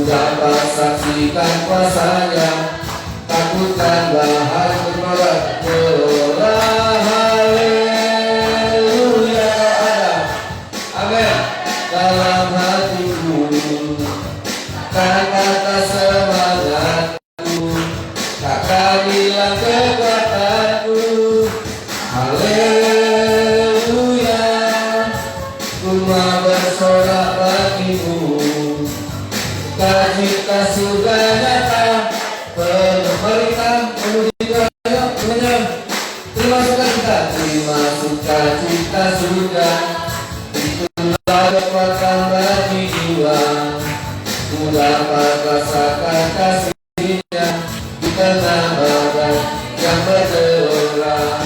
dapat saksikan kuasa-Nya, takutkan bahar bermolat gelola. Haleluya ada, amin, dalam hatiku, kata semangatku, takkan hilang kekuatanku. Haleluya, ku mau bersorak bagimu, sukacita surga nyata, penuh berita memuji Tuhan. Terima sukacita, terima sukacita surga, itulah kekuatan bagi jiwa. Ku dapat rasakan kasih-Nya di tengah badai yang bergelora.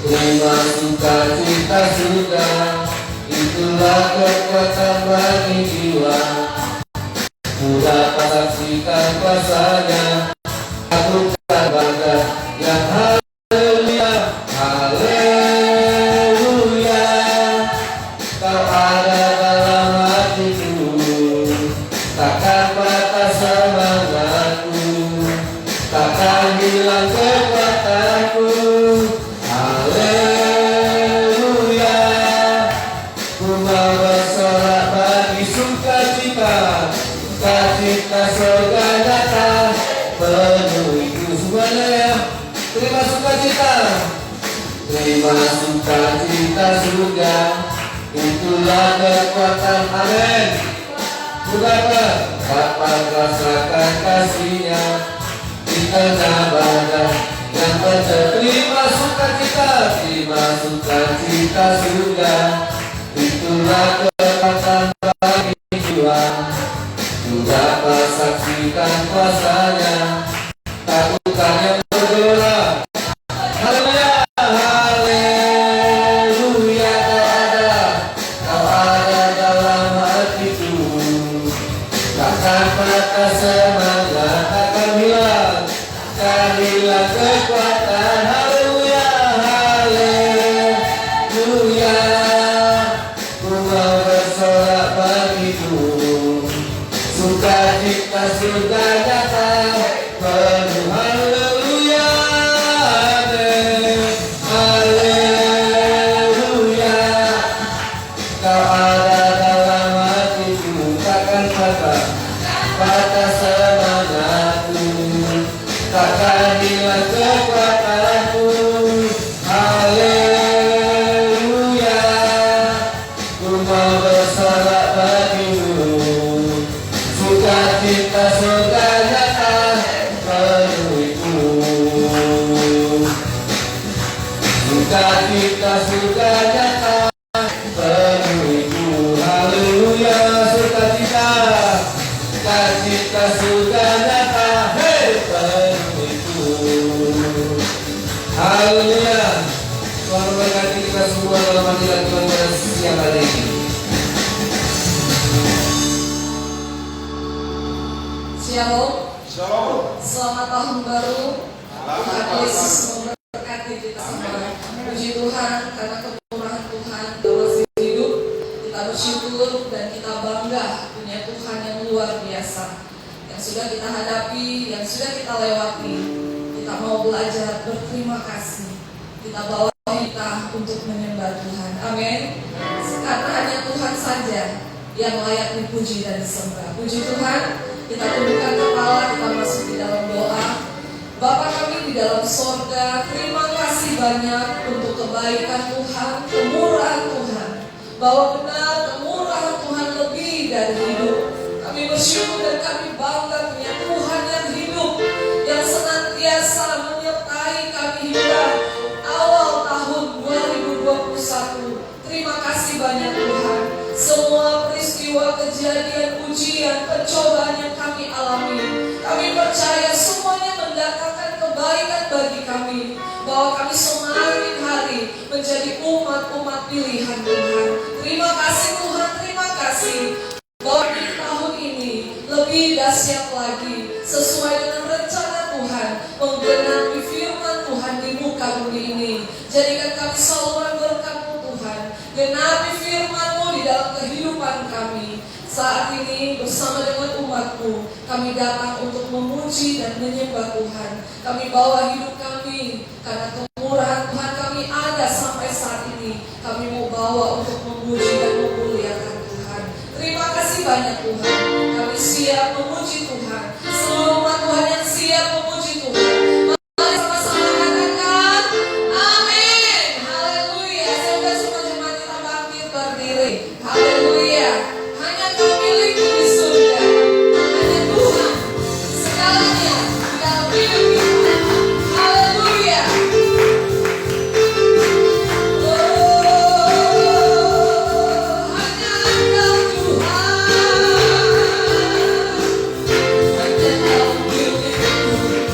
Terima sukacita surga, itulah kekuatan bagi jiwa. Ku dapat saksikan kuasa-Nya, takutkan badai yang haleluya. Haleluya, Kau ada dalam hatiku, takkan patah semangatku, takkan hilang kekuatanku. Haleluya, ku mau bersorak bagi sukacita, sukacita surga nyata, penuhi ku semuanya ya. Terima sukacita, terima sukacita surga, itulah kekuatan. Amin. Ku dapat rasakan kasih-Nya di tengah badai yang bergelora. Terima sukacita, terima sukacita surga, itulah kekuatan bagi jiwa. Ku dapat saksikan kuasa-Nya, takutkan yang bergelora. Haleluya, haleluya, Kau ada dalam hatiku, takkan patah semangat, takkan hilang kekuatan. Haleluya, haleluya, ku mau bersorak bagimu, sukacita surga nyata, penuh. Haleluya, amin, haleluya, Kau ada dalam hatiku, takkan patah semangatku, takkan hilang kekuatanku. Haleluya, ku mau bersorak bagimu, sukacita surga nyata, penuhiku. Sukacita surga nyata, penuhiku. Haleluya, sukacita, sukacita surga nyata, hei, penuhiku. Haleluya. Tuhan memberkati kita semua dalam hadirat Tuhan pada siang hari ini. Shalom. Shalom. Selamat tahun baru. Tuhan Yesus memberkati kita semua. Puji Tuhan karena kemurahan Tuhan yang masih hidup. Kita bersyukur dan kita bangga punya Tuhan yang luar biasa, yang sudah kita hadapi, yang sudah kita lewati. Kita mau belajar berterima kasih. Kita bawa kita untuk menyembah Tuhan. Amin. Karena hanya Tuhan saja yang layak dipuji dan disembah. Puji Tuhan. Kita tundukkan kepala, kita masuk di dalam doa. Bapa kami di dalam sorga, terima kasih banyak untuk kebaikan Tuhan, kemurahan Tuhan, bahwa benar kemurahan Tuhan lebih dari hidup. Kami bersyukur dan kami bangga punya Tuhan yang hidup, yang senantiasa menyertai kami hingga awal tahun 2021. Terima kasih banyak Tuhan. Semua peristiwa, kejadian, ujian, pencobaan yang kami alami, kami percaya semuanya mendatangkan kebaikan bagi kami, bahwa kami semakin hari menjadi umat-umat pilihan Tuhan. Terima kasih Tuhan, terima kasih bahwa di tahun ini lebih dahsyat lagi, sesuai dengan rencana Tuhan, menggenapi firman Tuhan di muka bumi ini. Jadikan kami selalu berkat-Mu Tuhan, genapi firman-Mu di dalam kehidupan kami. Saat ini bersama dengan umat-Mu, kami datang untuk memuji dan menyembah Tuhan. Kami bawa hidup kami, karena kemurahan Tuhan kami ada sampai saat ini. Kami mau bawa untuk memuji dan memuliakan Tuhan. Terima kasih banyak Tuhan. Kami siap memuji Tuhan. Seluruh umat Tuhan yang siap memuji Tuhan. Mari sama-sama katakan, amin. Haleluya. Saudara semua jemaat kita bangkit berdiri. Haleluya. Hanya Kau milikku di surga. Hanya Tuhan segalanya di dalam hidup kita. Haleluya. Hanya Engkau Tuhan. Hanya Kau milikku.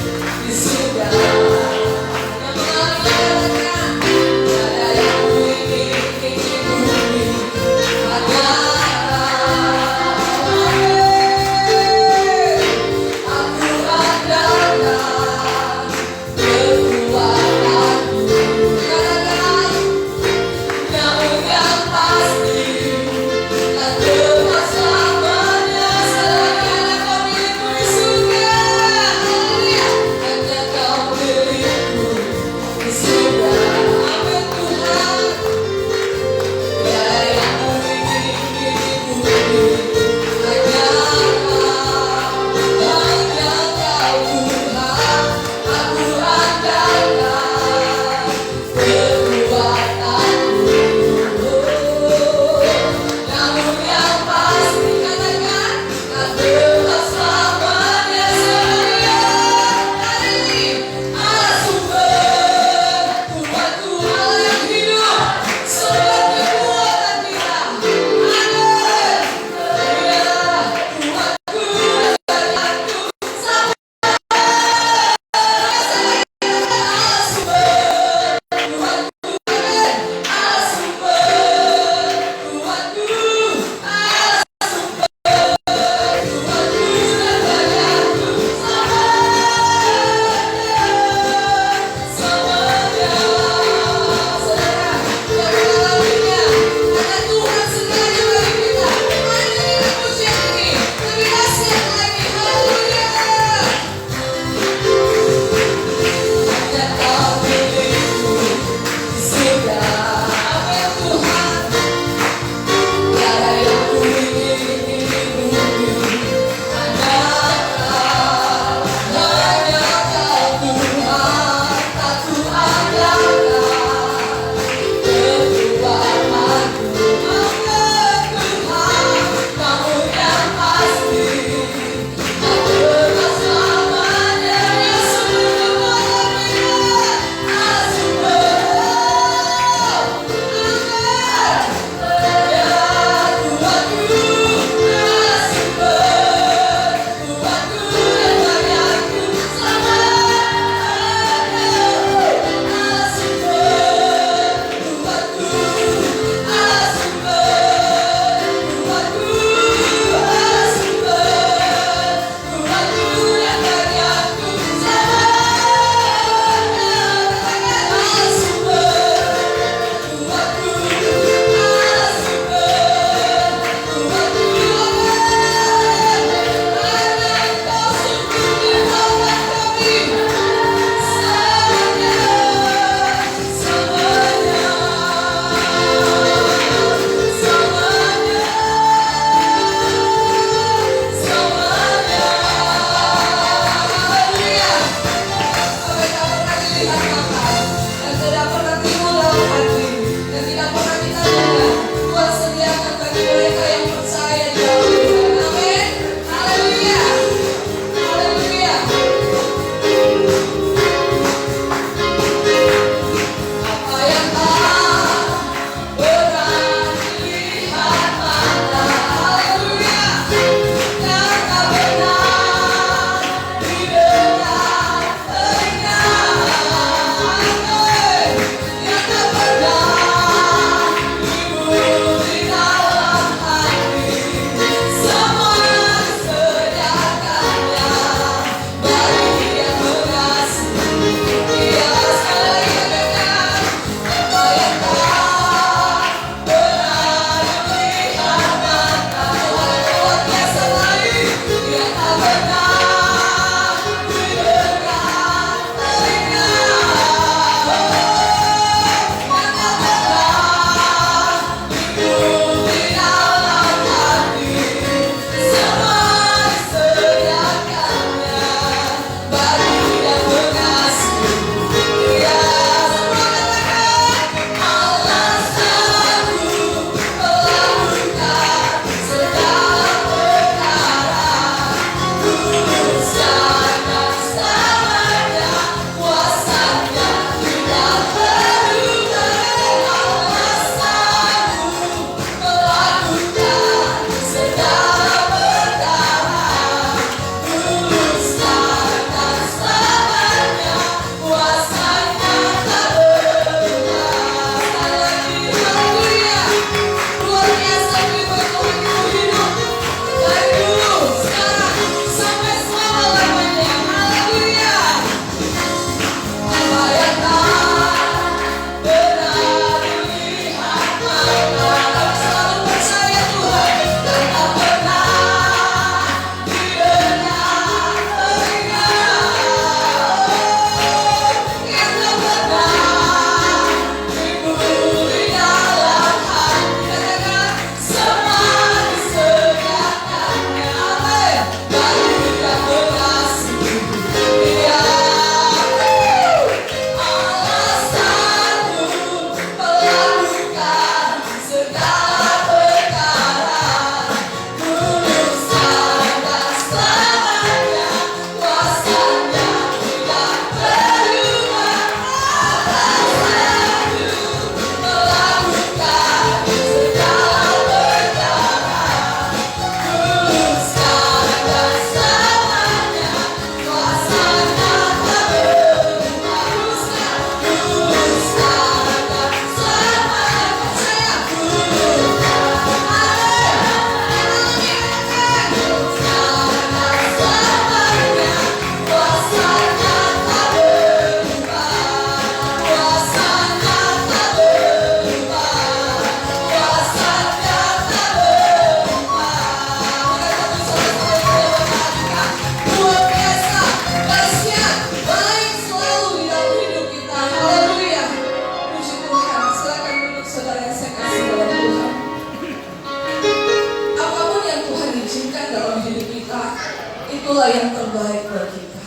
itulah yang terbaik buat kita.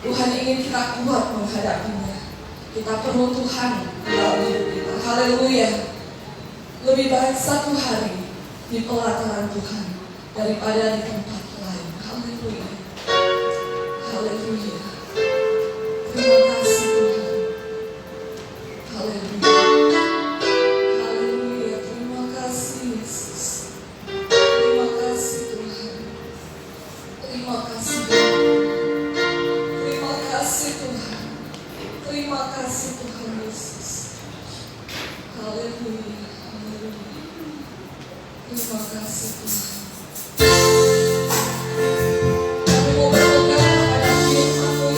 Tuhan ingin kita kuat menghadapinya. Kita perlu Tuhan dalam hidup kita. Haleluya. Lebih baik satu hari di pelataran Tuhan daripada di tempat lain. Haleluya. Haleluya. Terima kasih Tuhan. Haleluya. Haleluya. Terima kasih Yesus. Terima kasih Tuhan. Terima kasih Tuhan. Terima kasih Tuhan. Terima kasih Tuhan Yesus. Haleluya. Haleluya. Terima kasih Tuhan. Kami mau berpegang pada firman-Mu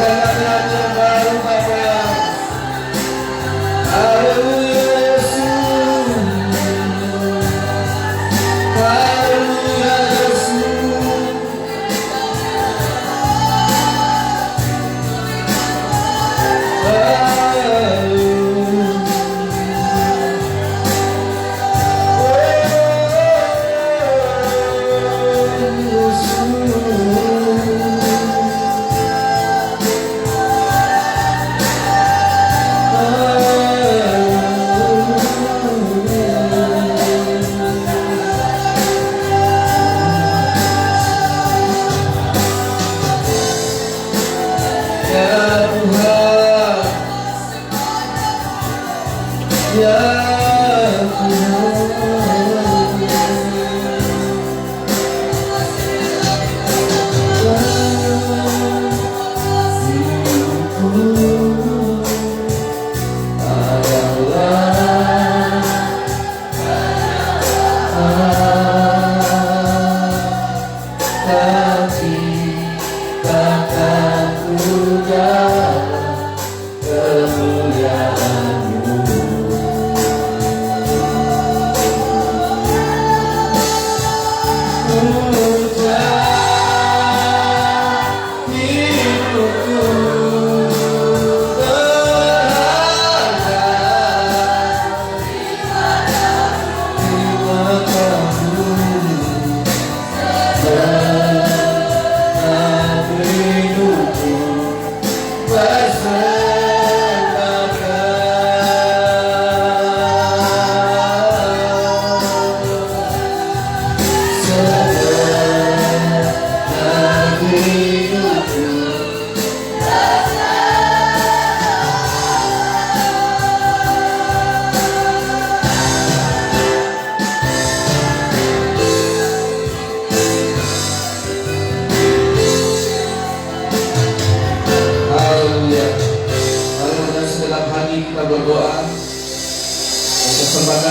kami hati yang baru Bapa. Haleluya Yesus. Haleluya Yesus.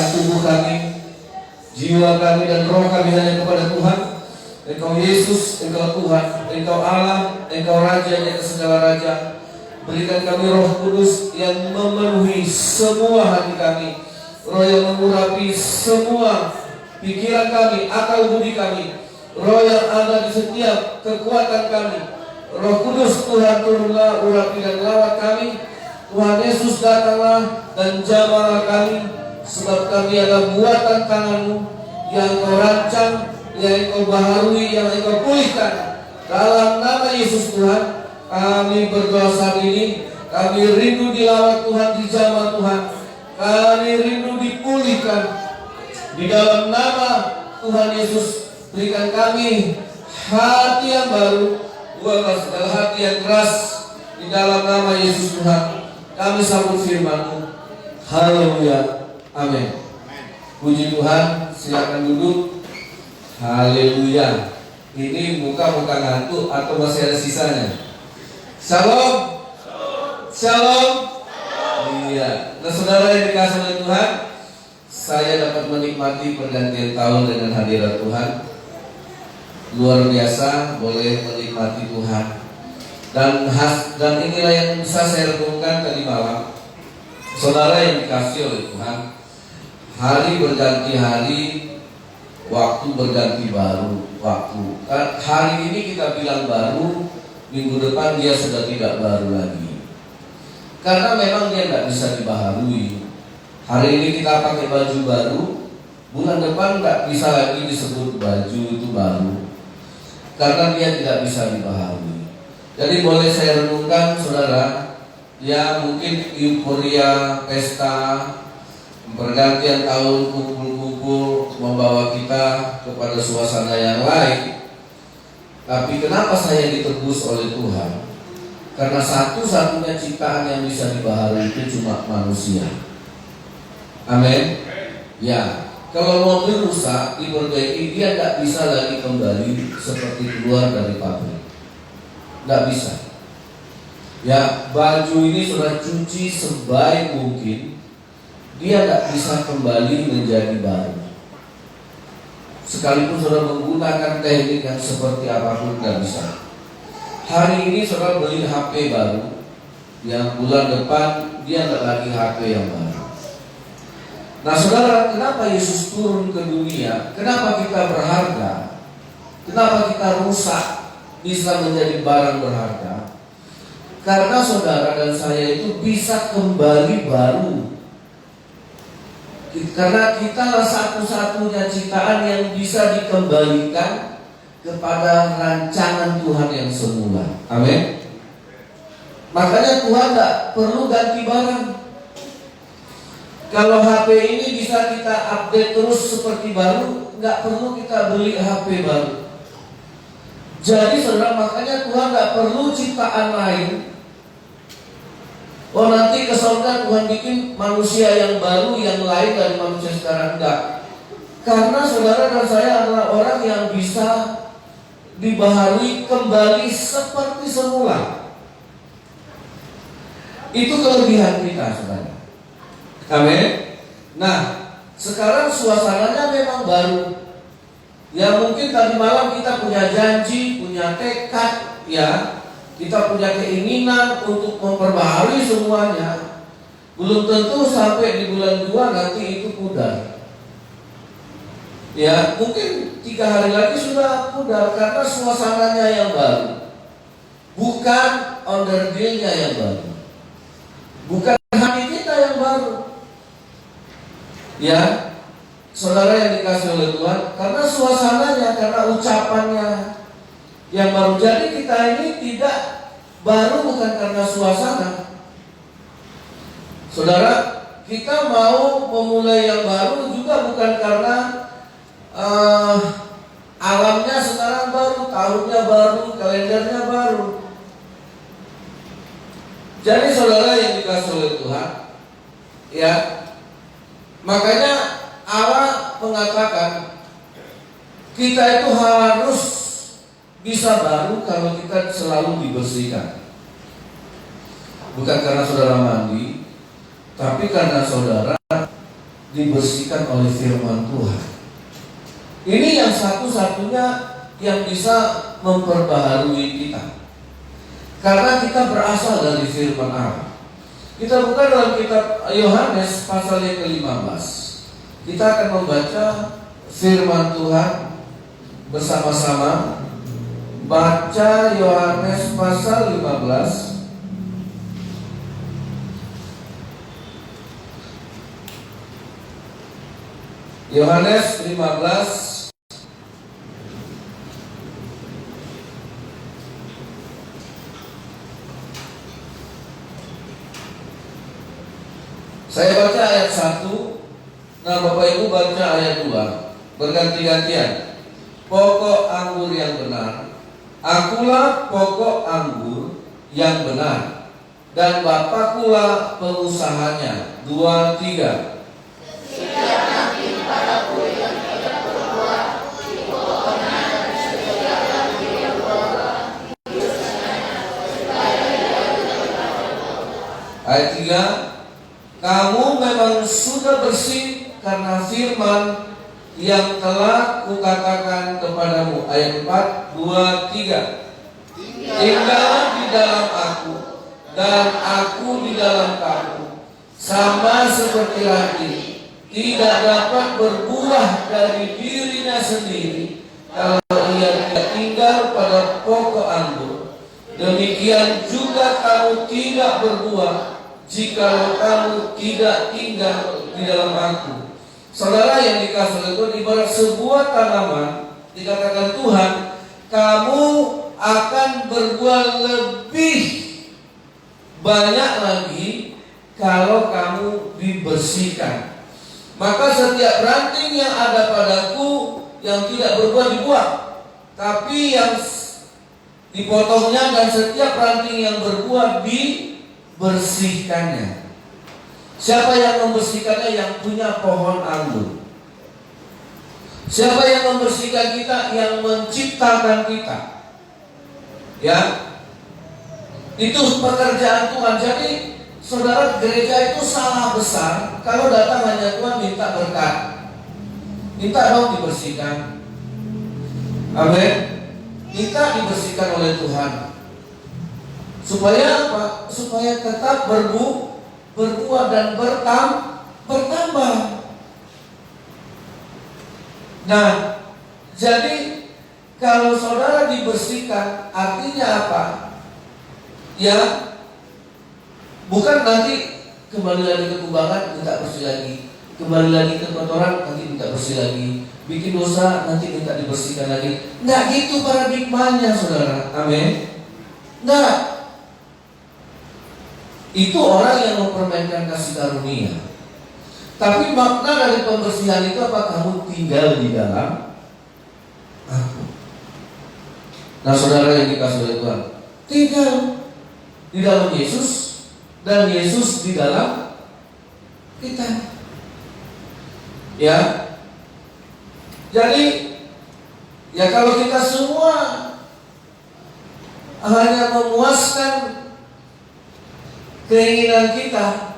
Tubuh kami, jiwa kami dan roh kami hanya kepada Tuhan. Engkau Yesus, Engkau Tuhan, Engkau Allah, Engkau Raja di atas segala raja. Berikan kami Roh Kudus yang memenuhi semua hati kami, Roh yang mengurapi semua pikiran kami, akal budi kami, Roh yang ada di setiap kekuatan kami. Roh Kudus Tuhan turunlah, urapi dan lawat kami. Tuhan Yesus datanglah dan jamalah kami. Sebab kami adalah buatan tangan-Mu yang Kau rancang, yang Kau baharui, yang Kau pulihkan. Dalam nama Yesus Tuhan, kami berdoa saat ini. Kami rindu dilawat Tuhan, dijamah Tuhan. Kami rindu dipulihkan. Di dalam nama Tuhan Yesus, berikan kami hati yang baru, bukan segala hati yang keras. Di dalam nama Yesus Tuhan, kami sambut firman-Mu. Haleluya. Amin. Puji Tuhan, silakan duduk. Haleluya. Ini muka-muka ngantuk atau masih ada sisanya? Shalom. Shalom. Iya. Nah, saudara yang dikasihi oleh Tuhan, saya dapat menikmati pergantian tahun dengan hadirat Tuhan. Luar biasa, boleh menikmati Tuhan. Dan inilah yang bisa saya renungkan tadi malam. Saudara yang dikasihi oleh Tuhan, hari berganti hari, waktu berganti baru waktu. Hari ini kita bilang baru, minggu depan dia sudah tidak baru lagi. Karena memang dia tidak bisa dibaharui. Hari ini kita pakai baju baru, bulan depan tidak bisa lagi disebut baju itu baru. Karena dia tidak bisa dibaharui. Jadi boleh saya renungkan saudara, ya mungkin euforia pesta pergantian tahun, kumpul-kumpul membawa kita kepada suasana yang lain. Tapi kenapa saya ditebus oleh Tuhan? Karena satu-satunya ciptaan yang bisa dibaharui itu cuma manusia. Amin. Ya, kalau mobil rusak diperbaiki, dia tidak bisa lagi kembali seperti keluar dari pabrik. Tidak bisa. Ya, baju ini sudah cuci sebaik mungkin, dia tidak bisa kembali menjadi baru. Sekalipun sudah menggunakan teknik yang seperti apapun, tidak bisa. hari ini saudara beli HP baru, yang bulan depan dia nggak lagi HP yang baru. Nah saudara, kenapa Yesus turun ke dunia? Kenapa kita berharga? Kenapa kita rusak bisa menjadi barang berharga? Karena saudara dan saya itu bisa kembali baru. Karena kita satu-satunya ciptaan yang bisa dikembalikan kepada rancangan Tuhan yang semula. Amin. Makanya Tuhan tidak perlu ganti barang. Kalau HP ini bisa kita update terus seperti baru, nggak perlu kita beli HP baru. Jadi saudara, makanya Tuhan nggak perlu ciptaan lain. Oh nanti ke surga Tuhan bikin manusia yang baru, yang lain dari manusia sekarang. Enggak. Karena saudara dan saya adalah orang yang bisa dibaharui kembali seperti semula. Itu kelebihan kita saudara. Amin. Nah sekarang suasananya memang baru. Ya mungkin tadi malam kita punya janji, punya tekad, ya kita punya keinginan untuk memperbaharui semuanya. Belum tentu sampai di bulan 2 nanti itu pudar. Ya mungkin 3 hari lagi sudah pudar karena suasananya yang baru, bukan onderdilnya yang baru, bukan hati kita yang baru. Ya saudara yang dikasih oleh Tuhan, karena suasananya, karena ucapannya yang baru. Jadi kita ini tidak baru bukan karena suasana. Saudara, kita mau memulai yang baru juga bukan karena alamnya sekarang baru, tahunnya baru, kalendernya baru. Jadi saudara yang dikasih oleh Tuhan, ya, makanya Allah mengatakan kita itu harus bisa baru kalau kita selalu dibersihkan. Bukan karena saudara mandi, tapi karena saudara dibersihkan oleh firman Tuhan. Ini yang satu-satunya yang bisa memperbaharui kita. Karena kita berasal dari firman Allah. Kita buka dalam kitab Yohanes pasal yang ke-15. Kita akan membaca firman Tuhan bersama-sama. Baca Yohanes pasal 15. Yohanes 15 saya baca ayat 1. Nah Bapak Ibu baca ayat 2. Berganti-gantian. Pokok anggur yang benar, akulah pokok anggur yang benar, dan Bapakulah pengusahanya. 2, 3. Setiap nanti padaku yang tidak berbuah di pokoknya, dan setiap nanti yang berbuah di usahanya, supaya ia tidak berbuah. Ayat 3. Kamu memang sudah bersih karena firman yang telah kukatakan kepadamu. Ayat 4, 2, 3. Tinggallah di dalam aku dan aku di dalam kamu, sama seperti ragi tidak dapat berbuah dari dirinya sendiri kalau ia tidak tinggal pada pokok anggur. Demikian juga kamu tidak berbuah jikalau kamu tidak tinggal di dalam aku. Saudara yang dikasih oleh Tuhan, ibarat sebuah tanaman, dikatakan Tuhan, kamu akan berbuah lebih banyak lagi kalau kamu dibersihkan. Maka setiap ranting yang ada padaku yang tidak berbuah dibuang, tapi yang dipotongnya, dan setiap ranting yang berbuah dibersihkannya. Siapa yang membersihkannya? Yang punya pohon anggur. Siapa yang membersihkan kita? Yang menciptakan kita. Ya, itu pekerjaan Tuhan. Jadi saudara, gereja itu salah besar kalau datang hanya Tuhan minta berkat, minta dong dibersihkan. Amin. Minta dibersihkan oleh Tuhan. Supaya apa? Supaya tetap berbuah dan bertambah. Nah, jadi kalau saudara dibersihkan, artinya apa? Ya, bukan nanti kembali lagi ke kubangan, minta bersih lagi. Kembali lagi ke kotoran, nanti minta bersih lagi. Bikin dosa, nanti minta dibersihkan lagi. Nggak gitu paradigmanya, saudara. Amin. Nggak. Itu orang yang mempermainkan kasih karunia. Tapi makna dari pembersihan itu apa? Kamu tinggal di dalam aku. Nah, saudara yang dikasih oleh Tuhan, tinggal di dalam Yesus dan Yesus di dalam kita. Ya. Jadi ya kalau kita semua hanya memuaskan keinginan kita,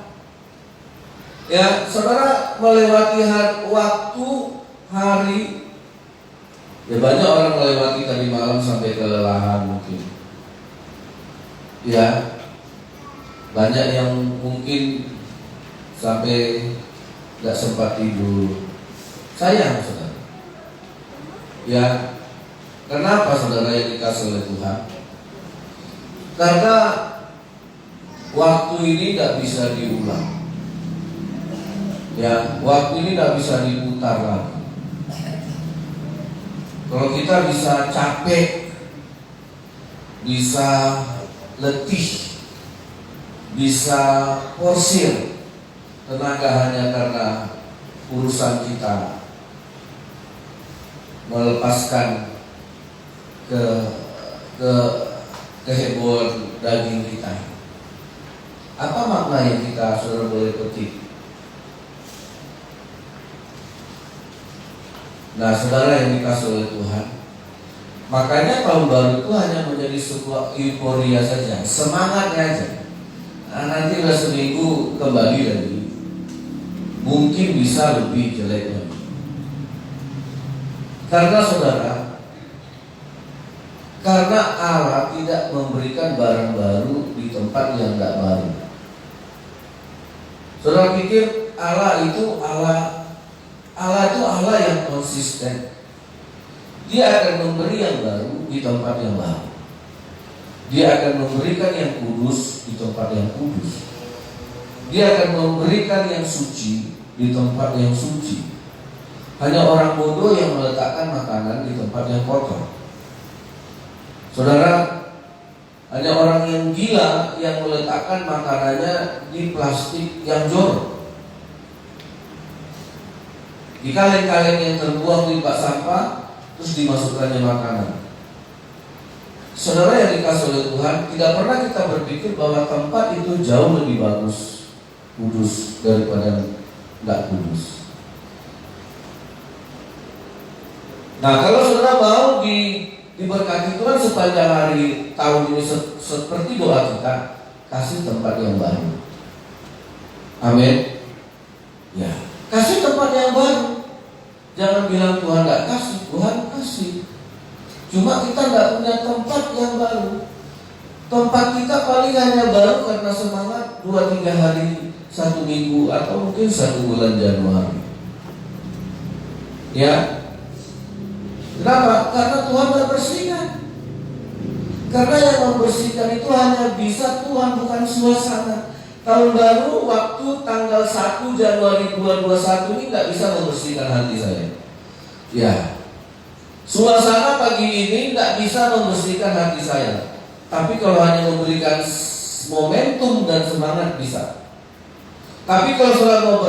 ya saudara melewati waktu hari, ya banyak orang melewati tadi malam sampai kelelahan mungkin, ya banyak yang mungkin sampai nggak sempat tidur. Sayang saudara. Ya, kenapa saudara yang dikasih oleh Tuhan? Karena waktu ini tidak bisa diulang. Ya, waktu ini tidak bisa diputar lagi. Kalau kita bisa capek, bisa letih, bisa porsir tenaga hanya karena urusan kita melepaskan kehebohan daging kita. Apa makna yang kita saudara boleh petik? Nah, saudara yang dikasih oleh Tuhan, makanya tahun baru itu hanya menjadi sebuah euforia saja, semangatnya aja. Nah, nanti udah seminggu kembali lagi, mungkin bisa lebih jelek lagi. Karena saudara, karena Allah tidak memberikan barang baru di tempat yang tidak baru. Saudara pikir Allah itu Allah yang konsisten. Dia akan memberi yang baru di tempat yang baru. Dia akan memberikan yang kudus di tempat yang kudus. Dia akan memberikan yang suci di tempat yang suci. Hanya orang bodoh yang meletakkan makanan di tempat yang kotor. Saudara, hanya orang yang gila yang meletakkan makanannya di plastik yang jorok. Di kaleng-kaleng yang terbuang di bak sampah, terus dimasukkannya makanan. Saudara yang dikasih oleh Tuhan, tidak pernah kita berpikir bahwa tempat itu jauh lebih bagus, kudus daripada tidak kudus. Nah, kalau saudara mau diberkati Tuhan sepanjang hari tahun ini seperti doa kita, kasih tempat yang baru. Amin. Ya, kasih tempat yang baru. Jangan bilang Tuhan nggak kasih, Tuhan kasih. Cuma kita nggak punya tempat yang baru. Tempat kita paling hanya baru karena semangat 2-3 hari, 1 minggu, atau mungkin 1 bulan Januari. Ya. Kenapa? Karena Tuhan membersihkan. Karena yang membersihkan itu hanya bisa Tuhan, bukan suasana. Tahun baru waktu tanggal 1 Januari 2021 ini tidak bisa membersihkan hati saya. Ya, suasana pagi ini tidak bisa membersihkan hati saya. Tapi kalau hanya memberikan momentum dan semangat bisa. Tapi kalau saudara mau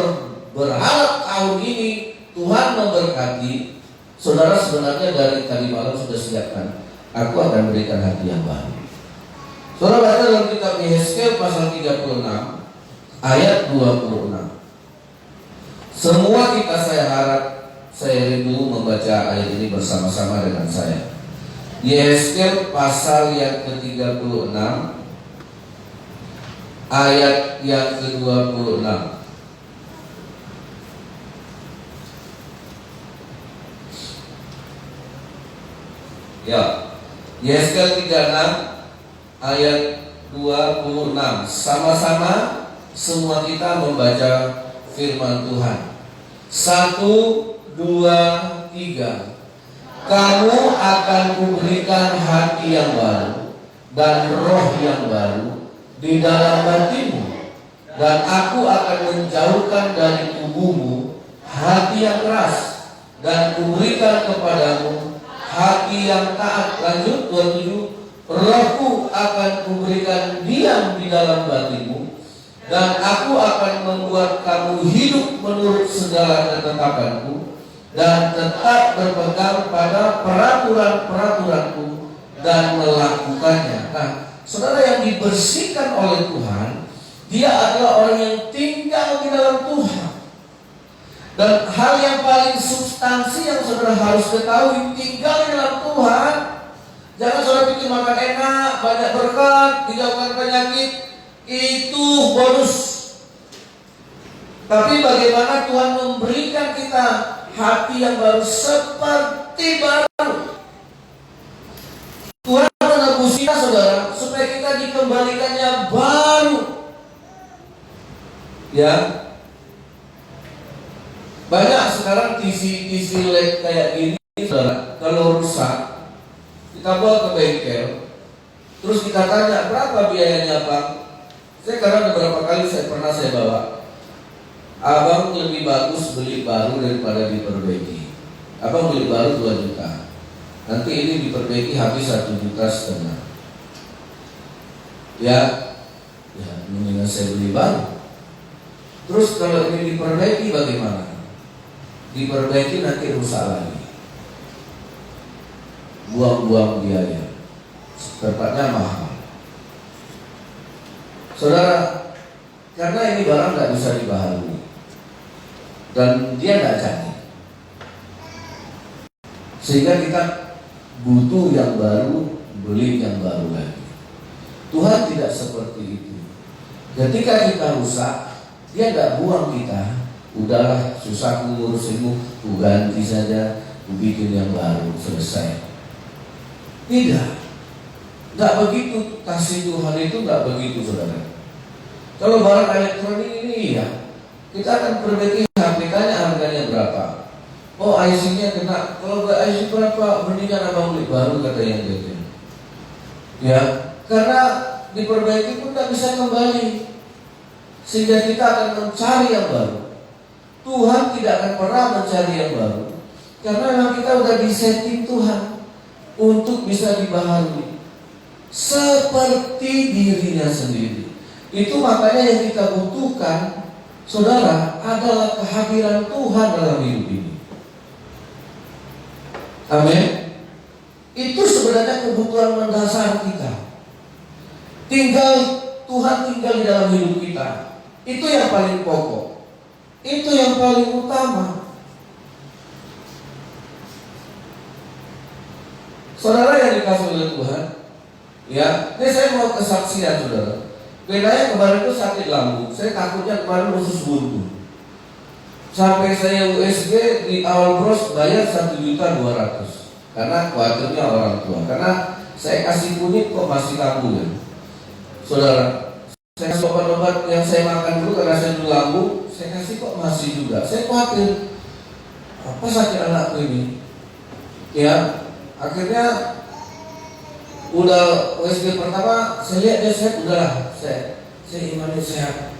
berharap tahun ini Tuhan memberkati, saudara sebenarnya dari tadi malam sudah siapkan. Aku akan berikan hati yang baru. Saudara baca dalam kitab Yehezkiel pasal 36 ayat 26. Semua kita saya harap, saya rindu membaca ayat ini bersama-sama dengan saya. Yehezkiel pasal yang ke-36 ayat yang ke-26. Ya, Yehezkiel 36 ayat 26. Sama-sama semua kita membaca firman Tuhan. 1, 2, 3. Kamu akan kuberikan hati yang baru dan roh yang baru di dalam batinmu, dan aku akan menjauhkan dari tubuhmu hati yang keras, dan kuberikan kepadamu hati yang taat. Lanjut 27. Rohku akan kuberikan diam di dalam batinmu, dan aku akan membuat kamu hidup menurut segala ketetapanku, dan tetap berpegang pada peraturan-peraturanku dan melakukannya. Nah, saudara yang dibersihkan oleh Tuhan, dia adalah orang yang tinggal di dalam Tuhan. Dan hal yang paling substansi yang saudara harus ketahui, tinggal di dalam Tuhan. Jangan saudara pikir makan enak, banyak berkat, dijauhkan penyakit, itu bonus. Tapi bagaimana Tuhan memberikan kita hati yang baru seperti baru. Tuhan menebus kita, saudara, supaya kita dikembalikannya baru. Ya, banyak sekarang TV LED kayak gini, saudara, kalau rusak kita bawa ke bengkel, terus kita tanya berapa biayanya, Bang? Saya karena beberapa kali saya bawa, abang lebih bagus beli baru daripada diperbaiki. Abang beli baru 2 juta, nanti ini diperbaiki habis 1,5 juta. Ya, mendingan saya beli baru. Terus kalau ini diperbaiki bagaimana? Diperbaiki nanti rusak lagi, buang-buang biaya, tempatnya mahal. Saudara, karena ini barang nggak bisa dibaharui dan dia nggak jadi, sehingga kita butuh yang baru, beli yang baru lagi. Tuhan tidak seperti itu. Ketika kita rusak, dia nggak buang kita. Udahlah, susah ngurusinmu, ku ganti saja, ku bikin yang baru, selesai. Tidak, nggak begitu. Kasih Tuhan itu nggak begitu, saudara. Kalau barang elektronik ini, ya, kita akan perbaiki HP, tanya harganya berapa. Oh, IC-nya kena. Kalau nggak IC berapa, mendingan abang beli baru, kata yang gitu. Ya, karena diperbaiki pun nggak bisa kembali, sehingga kita akan mencari yang baru. Tuhan tidak akan pernah mencari yang baru, karena memang kita udah disetting Tuhan untuk bisa dibaharui seperti dirinya sendiri. Itu makanya yang kita butuhkan, saudara, adalah kehadiran Tuhan dalam hidup ini. Amin. Itu sebenarnya kebutuhan mendasar kita. Tuhan tinggal di dalam hidup kita. Itu yang paling pokok. Itu yang paling utama. Saudara yang dikasih oleh Tuhan, ya, ini saya mau kesaksian, saudara. Bedanya kemarin itu sakit lambung. Saya takutnya kemarin usus buntu. Sampai saya USG di awal bros bayar 1.200.000 karena khawatirnya orang tua. Karena saya kasih kunyit kok masih kambuh, ya. Saudara, saya obat-obat yang saya makan dulu karena saya dulu lambung, saya kasih kok masih juga. Saya khawatir, apa sakit anakku ini? Ya, akhirnya udah USG pertama, saya lihat dia sehat, udahlah, saya imani sehat,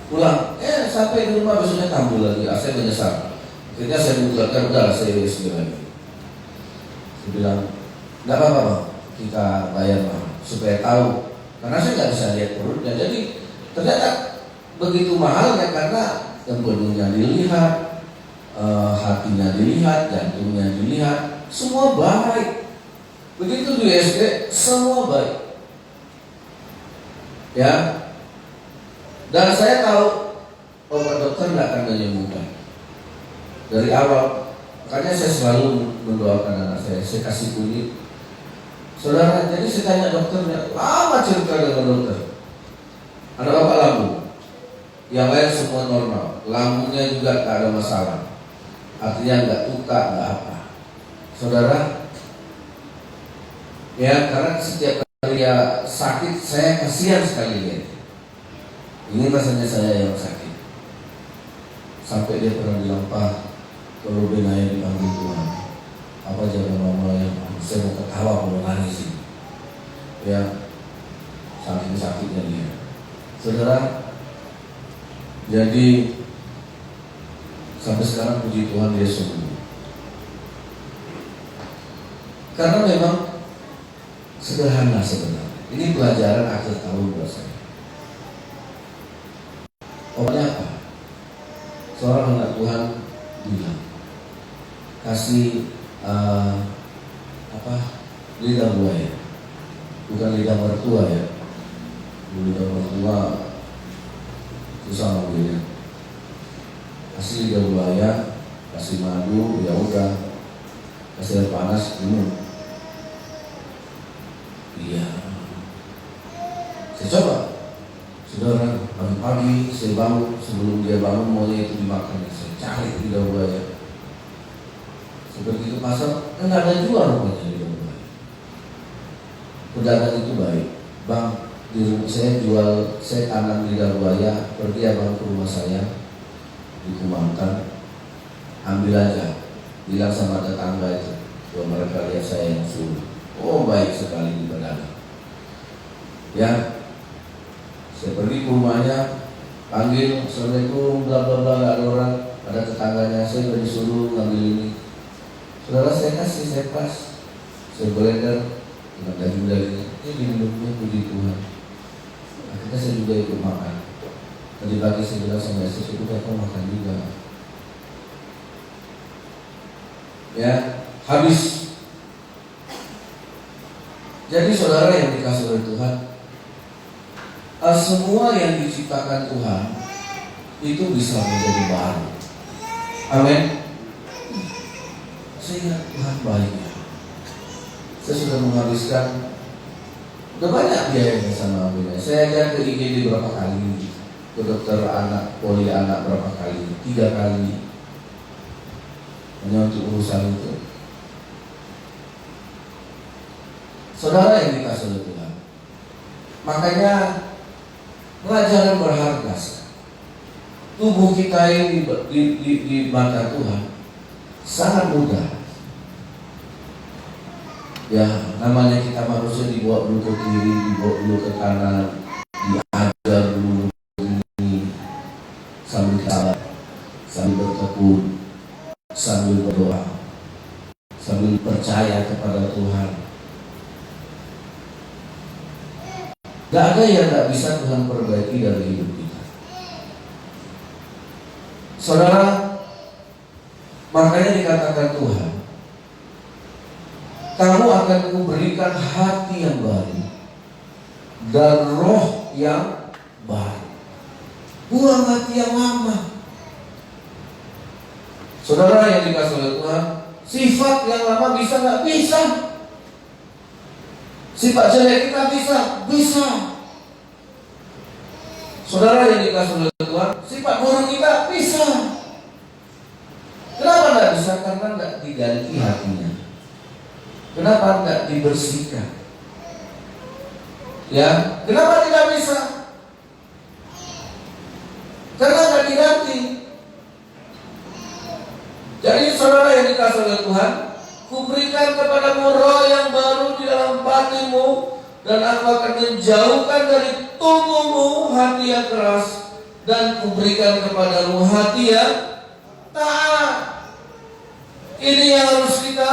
pulang. Sampai di rumah besoknya kambuh lagi. Saya menyesal. Akhirnya saya bubarkan, udahlah, saya USG lagi. Saya bilang, nggak apa-apa, Bang, kita bayar, Bang, supaya tahu. Karena saya nggak bisa lihat perutnya. Jadi ternyata begitu mahal, ya, karena empedunya dilihat, hatinya dilihat, jantungnya dilihat, semua baik. Begitu di USG, semua baik. Ya. Dan saya tahu obat dokter nggak akan menyembuhkan dari awal. Makanya saya selalu mendoakan anak saya kasih kunyit. Saudara, jadi saya tanya dokternya, lama cerita dengan dokter. Anak bapak lambung, yang lain semua normal, lambungnya juga tak ada masalah, artinya nggak tuka, nggak apa. Saudara, ya, karena setiap dia sakit, saya kasihan sekali lihat. Ini rasanya saya yang sakit. Sampai dia pernah bilang, Pak, kalau Benaya dipanggil Tuhan, apa jaga mama yang saya mau ketawa kalau nangis ini. Ya, saking sakitnya dia. Saudara, jadi sampai sekarang puji Tuhan dia sembuh. Karena memang sederhana sebenarnya. Ini pelajaran akhir tahun buat saya. Pokoknya apa? Seorang anak Tuhan bilang, kasih lidah buaya, bukan lidah mertua ya. Lidah mertua susah ngambilnya. Kasih lidah buaya, kasih madu, ya udah, kasih air panas, minum. Iya, saya coba. Saudara, pagi-pagi saya bangun, sebelum dia bangun maunya itu dimakan. Saya cari lidah buaya. Seperti itu pasar, kan nggak ada jual rupanya lidah buaya. Pedagang itu baik, Bang, di rumah saya jual, saya tanam lidah buaya, pergi abang ke rumah saya, dikumamkan, ambil aja, bilang sama tetangga itu, bahwa mereka lihat saya yang suruh. Oh baik sekali di pedagang. Ya, saya pergi ke rumahnya, panggil, Assalamualaikum, bla bla bla, gak ada orang, ada tetangganya, saya udah disuruh ngambil ini. Saudara, saya kasih, saya pas, saya blender dengan daging-dagingnya, ini minumnya puji Tuhan. Akhirnya saya juga ikut makan. Tadi pagi saya bilang sama istri, udah kau makan juga. Ya, habis. Jadi saudara yang dikasih oleh Tuhan, semua yang diciptakan Tuhan itu bisa menjadi baru. Amin. Saya ingat Tuhan baiknya. Saya sudah menghabiskan udah banyak biayanya sama Bina. Saya ajak ke IGD berapa kali, ke dokter anak, poli anak berapa kali, 3 kali, hanya untuk urusan itu. Saudara yang dikasih oleh Tuhan, makanya pelajaran berharga. Tubuh kita ini di mata Tuhan sangat mudah. Ya, namanya kita manusia dibawa dulu ke kiri, dibawa dulu ke kanan, diajar dulu ini, sambil salat, sambil bertekun, sambil berdoa, sambil percaya kepada Tuhan. Gak ada yang gak bisa Tuhan perbaiki dari hidup kita. Saudara, makanya dikatakan Tuhan, kamu akan kuberikan hati yang baru dan roh yang baru. Buang hati yang lama. Saudara yang dikasih oleh Tuhan, sifat yang lama bisa gak? Bisa. Sifat jelek kita bisa. Saudara yang dikasih oleh Tuhan, sifat buruk kita bisa. Kenapa tidak bisa? Karena tidak diganti hatinya. Kenapa tidak dibersihkan? Ya, kenapa tidak bisa? Karena tidak diganti. Jadi saudara yang dikasih oleh Tuhan, kuberikan kepadamu roh yang baru di dalam batinmu, dan aku akan menjauhkan dari tubuhmu hati yang keras, dan kuberikan kepadamu hati yang taat. Ini yang harus kita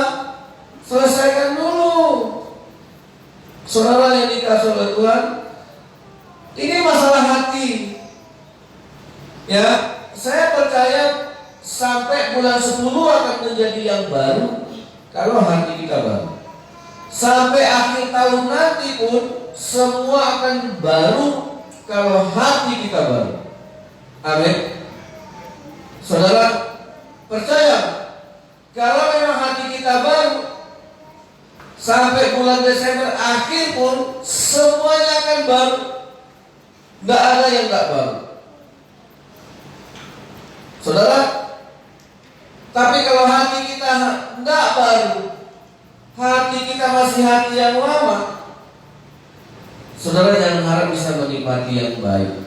selesaikan dulu. Saudara yang dikasih oleh Tuhan, ini masalah hati. Ya, saya percaya sampai bulan 10 akan menjadi yang baru kalau hati kita baru. Sampai akhir tahun nanti pun semua akan baru kalau hati kita baru. Amin. Saudara, percaya kalau memang hati kita baru, sampai bulan Desember akhir pun semuanya akan baru. Gak ada yang gak baru. Saudara, tapi kalau hati kita gak baru, hati kita masih hati yang lama, Saudara jangan harap bisa menikmati yang baik.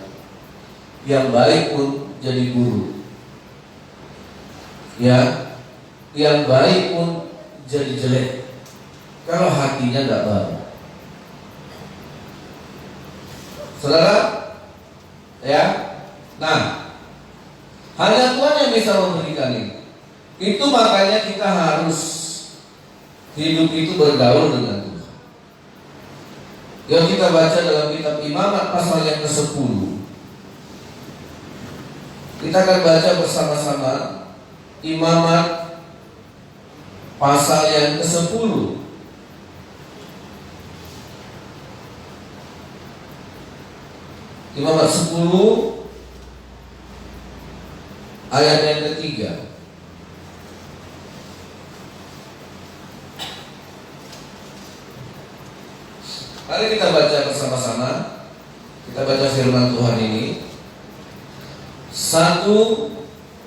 Yang baik pun jadi buruk. Ya, yang baik pun jadi jelek kalau hatinya tidak baik. Saudara, ya. Nah, hanya Tuhan yang bisa memberikan ini. Itu makanya kita harus hidup itu bergaul dengan Tuhan. Yang kita baca dalam kitab Imamat pasal yang ke-10. Kita akan baca bersama-sama Imamat pasal yang ke-10. Imamat 10 ayat yang ke-3. Mari kita baca bersama-sama. Kita baca firman Tuhan ini. 1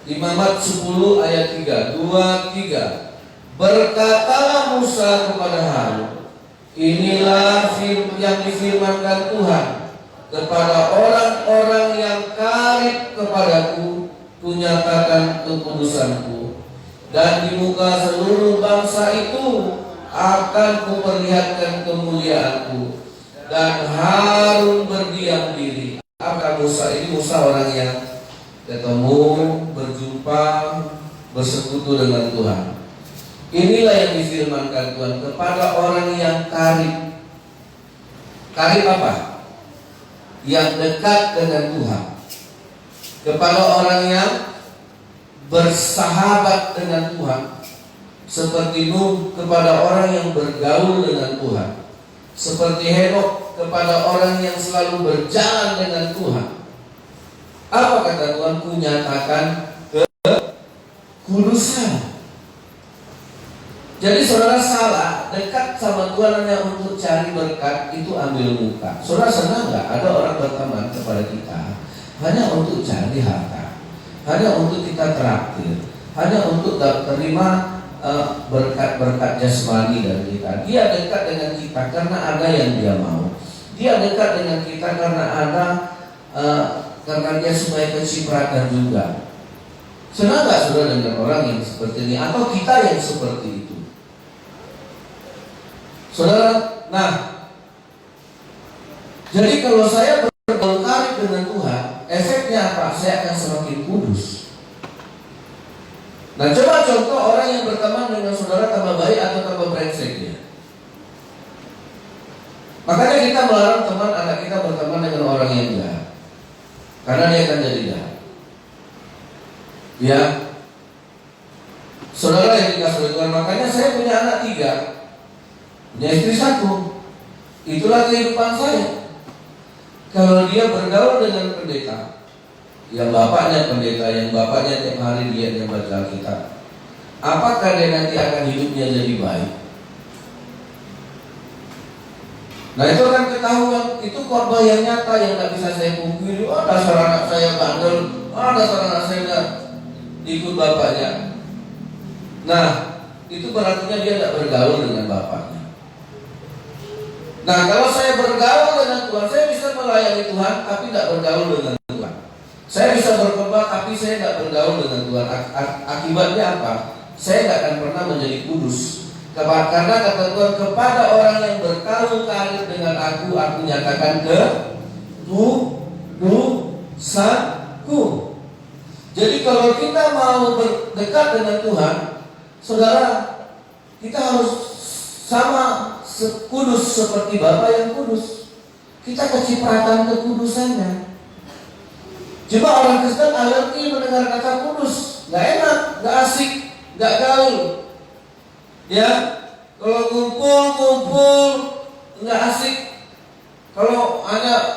Imamat 10 ayat 3. 2, 3. Berkatalah Musa kepada Harun, inilah yang difirmankan Tuhan kepada orang-orang yang karib kepadaku, kunyatakan kekudusanku, dan di muka seluruh bangsa itu akan kuperlihatkan kemuliaanku. Dan Harun berdiam diri. Apa Musa? Ini Musa orang yang ketemu, berjumpa, bersekutu dengan Tuhan. Inilah yang difirmankan Tuhan kepada orang yang karib. Karib apa? Yang dekat dengan Tuhan. Kepada orang yang bersahabat dengan Tuhan, seperti Nuh kepada orang yang bergaul dengan Tuhan, seperti Henok kepada orang yang selalu berjalan dengan Tuhan. Apa kata Tuhan? Kunyatakan kekudusan. Jadi saudara salah, dekat sama Tuhan hanya untuk cari berkat, itu ambil muka. Saudara senang gak ada orang berteman kepada kita hanya untuk cari harta, hanya untuk kita traktir, hanya untuk terima berkat-berkat jasmani dari kita. Dia dekat dengan kita karena ada yang dia mau. Dia dekat dengan kita karena ada karena dia supaya kecipratan juga. Senang gak saudara dengan orang yang seperti ini, atau kita yang seperti itu? Saudara, nah, jadi kalau saya bergaul karib dengan Tuhan, efeknya apa? Saya akan semakin kudus. Nah, coba contoh orang yang berteman dengan saudara tambah baik atau tambah brengsek dia. Makanya kita melarang teman anak kita berteman dengan orang yang jahat, karena dia akan jadi jahat. Ya, saudara yang dikasih oleh Tuhan, makanya saya punya anak 3. Punya istri 1. Itulah kehidupan saya. Kalau dia bergaul dengan pendeta, yang bapaknya pendeta, yang bapaknya tiap hari dia baca Alkitab, apakah dia nanti akan hidupnya jadi baik? Nah, itu kan ketahuan. Itu korban yang nyata yang tidak bisa saya pungkiri. Oh, dasar anak saya bandel, dasar anak saya tidak ikut bapaknya. Nah, itu berarti dia tidak bergaul dengan bapaknya. Nah, kalau saya bergaul dengan Tuhan, saya bisa melayani Tuhan, tapi tidak bergaul dengan Tuhan. Saya bisa berkhotbah, tapi saya tidak bergaul dengan Tuhan. Akibatnya apa? Saya tidak akan pernah menjadi kudus. Karena kata Tuhan, kepada orang yang bergaul karib dengan aku nyatakan kekudusanku. Jadi kalau kita mau berdekat dengan Tuhan, saudara, kita harus sama kudus seperti Bapa yang kudus. Kita kecipratan kekudusannya. Coba orang Kristen alergi mendengar kata kudus, nggak enak, nggak asik, nggak gaul. Ya, kalau kumpul nggak asik. Kalau hanya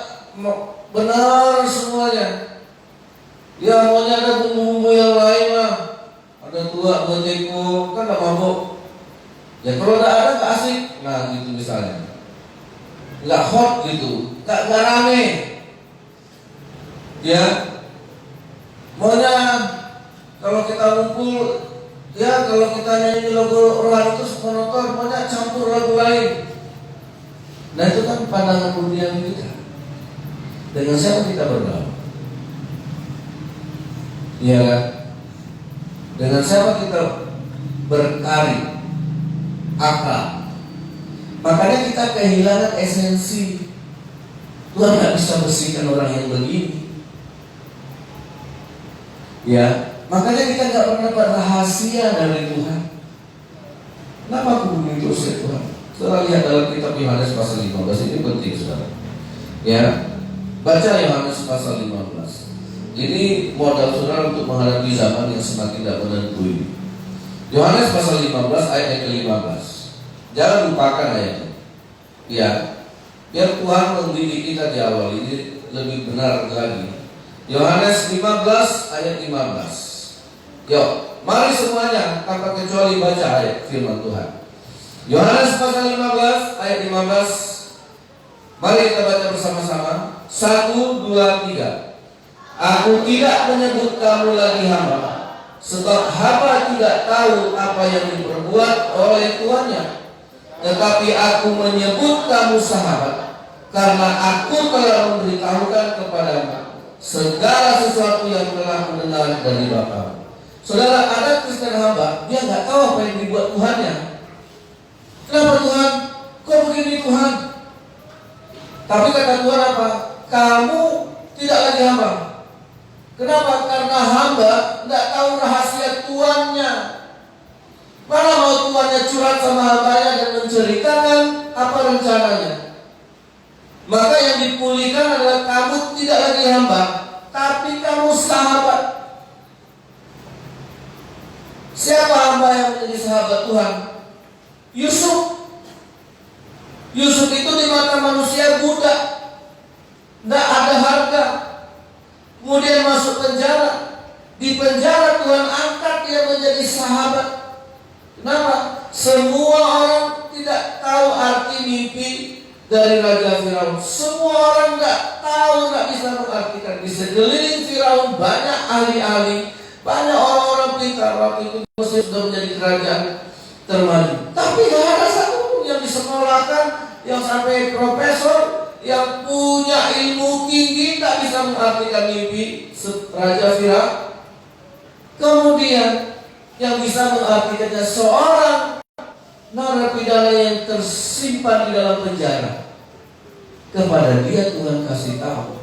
benar semuanya, ya maunya ada bumbu-bumbu yang lain lah. Ada tua, berteko, kan nggak mabuk. Ya kalau nggak ada nggak asik, nah gitu misalnya, nggak hot gitu, nggak rame. Ya, maunya kalau kita ngumpul, ya kalau kita nyanyi lagu rohani itu penonton maunya campur lagu lain. Nah itu kan pandangan duniawi kita. Dengan siapa kita bergaul? Iya kan? Dengan siapa kita berkarya, akrab? Makanya kita kehilangan esensi. Tuhan nggak bisa bersihkan orang yang begini. Ya, makanya kita nggak pernah dapat rahasia dari Tuhan. Kenapa aku begitu ya Tuhan? Saudara lihat dalam kitab Yohanes pasal 15, ini penting saudara. Ya, baca Yohanes pasal 15. Ini modal saudara untuk menghadapi zaman yang semakin tidak menentu ini. Yohanes pasal 15 ayat yang ke-15. Jangan lupakan ayatnya. Ya, biar Tuhan mendidik kita di awal ini lebih benar lagi. Yohanes 15 ayat 15. Yuk, mari semuanya tanpa kecuali baca ayat firman Tuhan. Yohanes pasal 15 ayat 15. Mari kita baca bersama-sama. 1, 2, 3. Aku tidak menyebut kamu lagi hamba, sebab hamba tidak tahu apa yang diperbuat oleh tuannya. Tetapi aku menyebut kamu sahabat, karena aku telah memberitahukan kepadamu segala sesuatu yang telah mendengar dari Bapa. Saudara, ada Kristen hamba, dia nggak tahu apa yang dibuat Tuhannya. Kenapa Tuhan? Kok begini Tuhan? Tapi kata Tuhan apa? Kamu tidak lagi hamba. Kenapa? Karena hamba tidak tahu rahasia tuannya. Mana mau tuannya curhat sama hambanya dan menceritakan apa rencananya. Maka yang dipulihkan adalah kamu tidak lagi hamba, tapi kamu sahabat. Siapa hamba yang menjadi sahabat Tuhan? Yusuf. Yusuf itu di mata manusia budak, tidak ada harga. Kemudian masuk penjara. Di penjara Tuhan angkat dia menjadi sahabat. Kenapa? Semua orang tidak tahu arti mimpi dari Raja Firaun. Semua orang nggak tahu, nggak bisa mengartikan. Di sekeliling Firaun banyak ahli-ahli, banyak orang-orang pintar. Waktu itu Mesir sudah menjadi kerajaan termaju. Tapi nggak ada satu yang disekolahkan, yang sampai profesor, yang punya ilmu tinggi, tak bisa mengartikan mimpi Raja Firaun. Kemudian yang bisa mengartikannya seorang narapidana yang tersimpan di dalam penjara. Kepada dia Tuhan kasih tahu,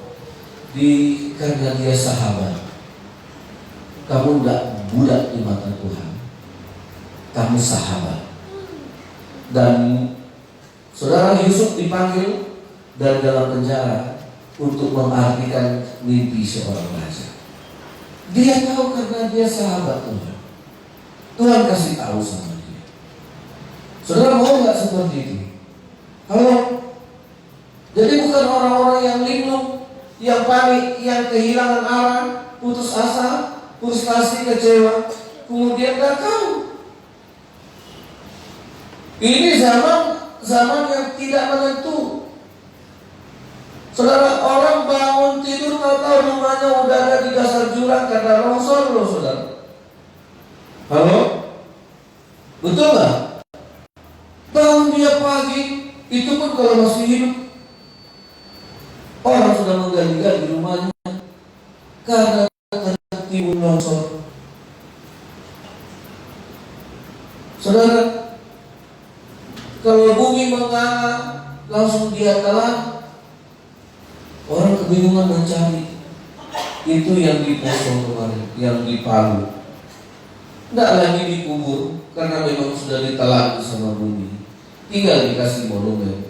karena dia sahabat, kamu tidak budak di mata Tuhan, kamu sahabat. Dan saudara Yusuf dipanggil dari dalam penjara untuk mengartikan mimpi seorang raja. Dia tahu karena dia sahabat Tuhan. Tuhan kasih tahu sama dia. Saudara mau nggak seperti itu? Halo? Jadi bukan orang-orang yang linglung, yang panik, yang kehilangan arah, putus asa, frustasi, kecewa, kemudian nggak tahu. Ini zaman yang tidak menentu. Saudara, orang bangun tidur tahu-tahu rumahnya udah ada di dasar jurang karena longsor loh saudara. Halo? Betul nggak? Bangun dia pagi, itu pun kalau masih hidup. Orang sudah menggali-gali rumahnya karena tertimbun longsor. Saudara, kalau bumi menganga, langsung dia telan. Orang kebingungan mencari. Itu yang di Poso kemarin, yang di Palu. Tidak lagi dikubur karena memang sudah ditelan sama bumi. Tinggal dikasih monumen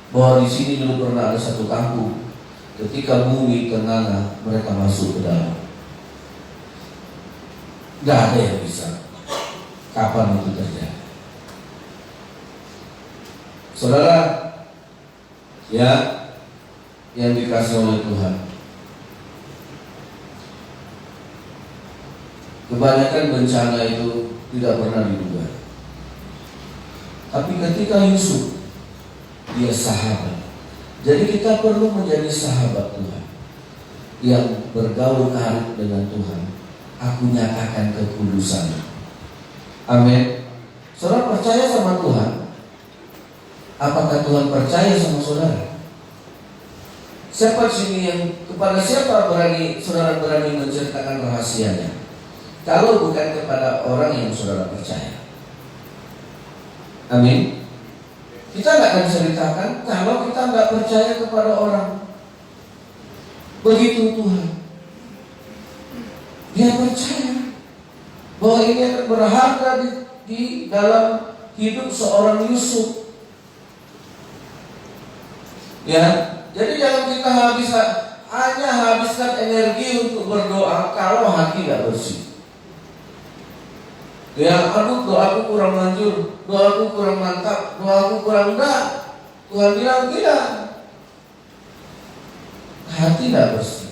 bahwa di sini dulu pernah ada satu kampung. Ketika bumi ternganga, mereka masuk ke dalam. Tidak ada yang bisa. Kapan itu terjadi? Saudara, ya, yang dikasih oleh Tuhan, kebanyakan bencana itu tidak pernah diduga. Tapi ketika Yusuf, dia sahabat. Jadi kita perlu menjadi sahabat Tuhan yang bergaul karib dengan Tuhan. Aku nyatakan kekudusan. Amin. Saudara percaya sama Tuhan, Apakah Tuhan percaya sama saudara? Siapa sini yang kepada siapa saudara berani menceritakan rahasianya? Kalau bukan kepada orang yang saudara percaya. Amin. Kita nggak akan ceritakan kalau kita nggak percaya kepada orang. Begitu Tuhan, Dia percaya bahwa ini akan berharga di dalam hidup seorang Yusuf. Ya, jadi jangan kita hanya habiskan energi untuk berdoa kalau hati tidak bersih. Ya, aduh doaku kurang manjur, doaku kurang mantap, doaku kurang enggak. Tuhan bilang tidak. Hati tidak bersih.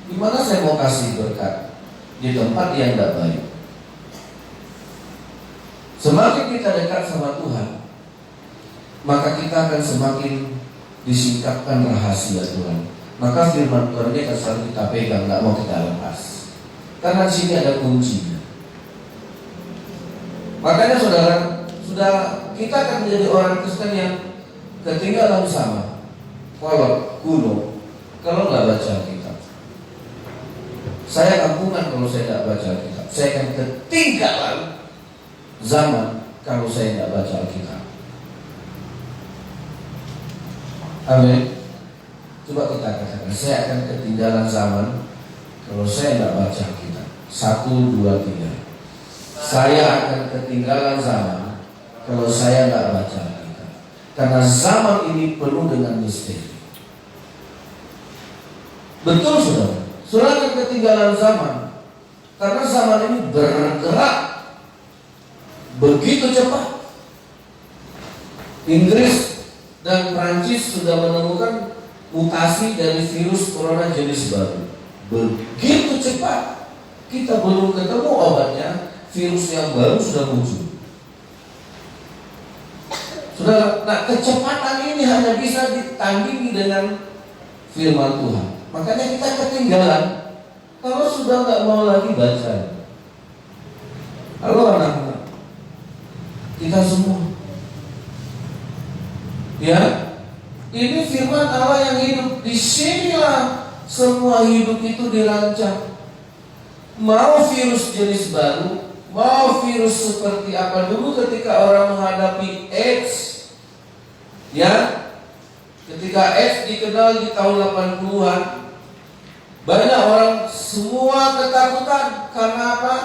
Gimana saya mau kasih berkat di tempat yang tidak baik? Semakin kita dekat sama Tuhan, maka kita akan semakin disingkapkan rahasia Tuhan. Maka firman Tuhan ini akan selalu kita pegang, nggak mau kita lepas. Karena di sini ada kuncinya. Makanya saudara, kita akan menjadi orang Kristen yang ketinggalan sama walau kuno kalau nggak baca Alkitab. Saya kampungan kalau saya nggak baca Alkitab. Saya akan ketinggalan zaman kalau saya nggak baca Alkitab. Amin. Coba kita katakan, saya akan ketinggalan zaman kalau saya nggak baca Alkitab. 1, 2, 3. Saya akan ketinggalan zaman kalau saya nggak baca Alkitab. Karena zaman ini penuh dengan misteri. Betul saudara, saudara akan ketinggalan zaman karena zaman ini bergerak begitu cepat. Inggris dan Prancis sudah menemukan mutasi dari virus corona jenis baru. Begitu cepat, kita belum ketemu obatnya, virus yang baru sudah muncul. Saudara, nah kecepatan ini hanya bisa ditandingi dengan firman Tuhan. Makanya kita ketinggalan kalau sudah nggak mau lagi baca. Halo anak-anak, kita semua, ya, ini firman Allah yang hidup. Disinilah semua hidup itu dirancang. Mau virus jenis baru, mau virus seperti apa dulu ketika orang menghadapi AIDS, ya, ketika AIDS dikenal di tahun 80-an, banyak orang semua ketakutan. Karena apa?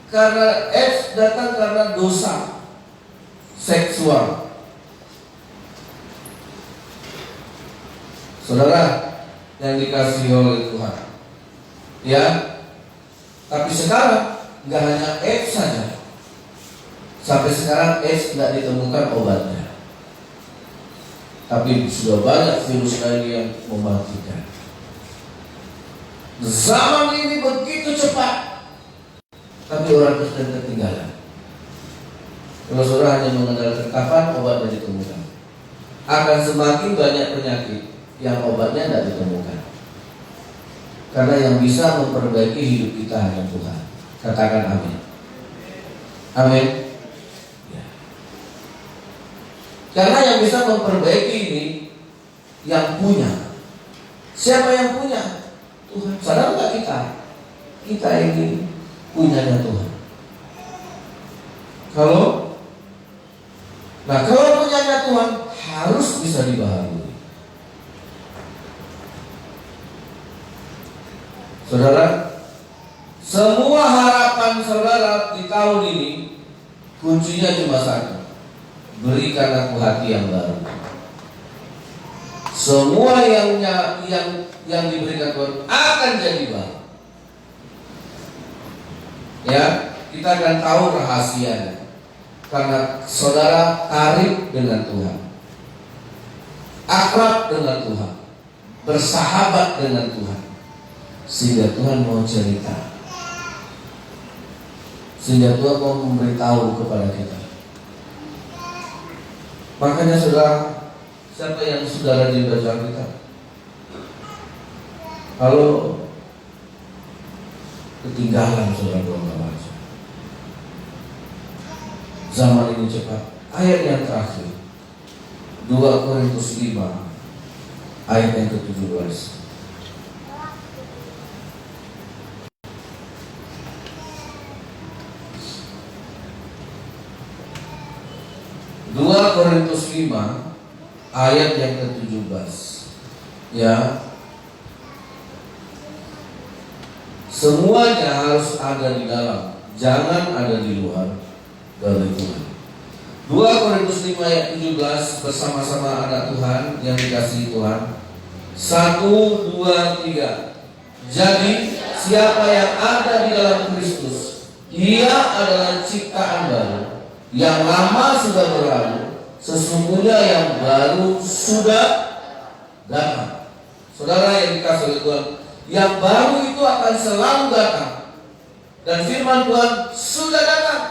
Karena AIDS datang karena dosa seksual. Saudara yang dikasihi oleh Tuhan, ya. Tapi sekarang nggak hanya AIDS saja. Sampai sekarang AIDS tidak ditemukan obatnya. Tapi sudah banyak virus lain yang mematikan. Zaman ini begitu cepat, tapi orang Kristen ketinggalan. Kalau saudara hanya mengandalkan kapan obatnya ditemukan, akan semakin banyak penyakit yang obatnya tidak ditemukan. Karena yang bisa memperbaiki hidup kita hanya Tuhan. Katakan amin. Amin. Ya. Karena yang bisa memperbaiki ini yang punya. Siapa yang punya? Tuhan. Sadar nggak kita? Kita ini punyanya Tuhan. Kalau punyanya Tuhan harus bisa dibaharui. Saudara, semua harapan saudara di tahun ini kuncinya cuma satu: berikan aku hati yang baru. Semua yang diberikan Tuhan akan jadi baru. Ya, kita akan tahu rahasianya karena saudara karib dengan Tuhan, akrab dengan Tuhan, bersahabat dengan Tuhan. Sehingga Tuhan mau cerita, sehingga Tuhan mau memberitahu kepada kita. Makanya saudara, siapa yang sudah rajin baca Alkitab, kalau ketinggalan saudara belum baca. Zaman ini cepat. Ayat yang terakhir, 2 Korintus 5 ayat yang ke-17. Korintus 5 ayat yang ke-17. Ya. Semuanya harus ada di dalam, jangan ada di luar dari Tuhan. 2 Korintus 5 ayat 17, bersama-sama anak Tuhan yang dikasihi Tuhan. 1, 2, 3. Jadi siapa yang ada di dalam Kristus, ia adalah ciptaan baru. Yang lama sudah berlalu, sesungguhnya yang baru sudah datang. Saudara yang dikasihi oleh Tuhan, yang baru itu akan selalu datang. Dan firman Tuhan sudah datang.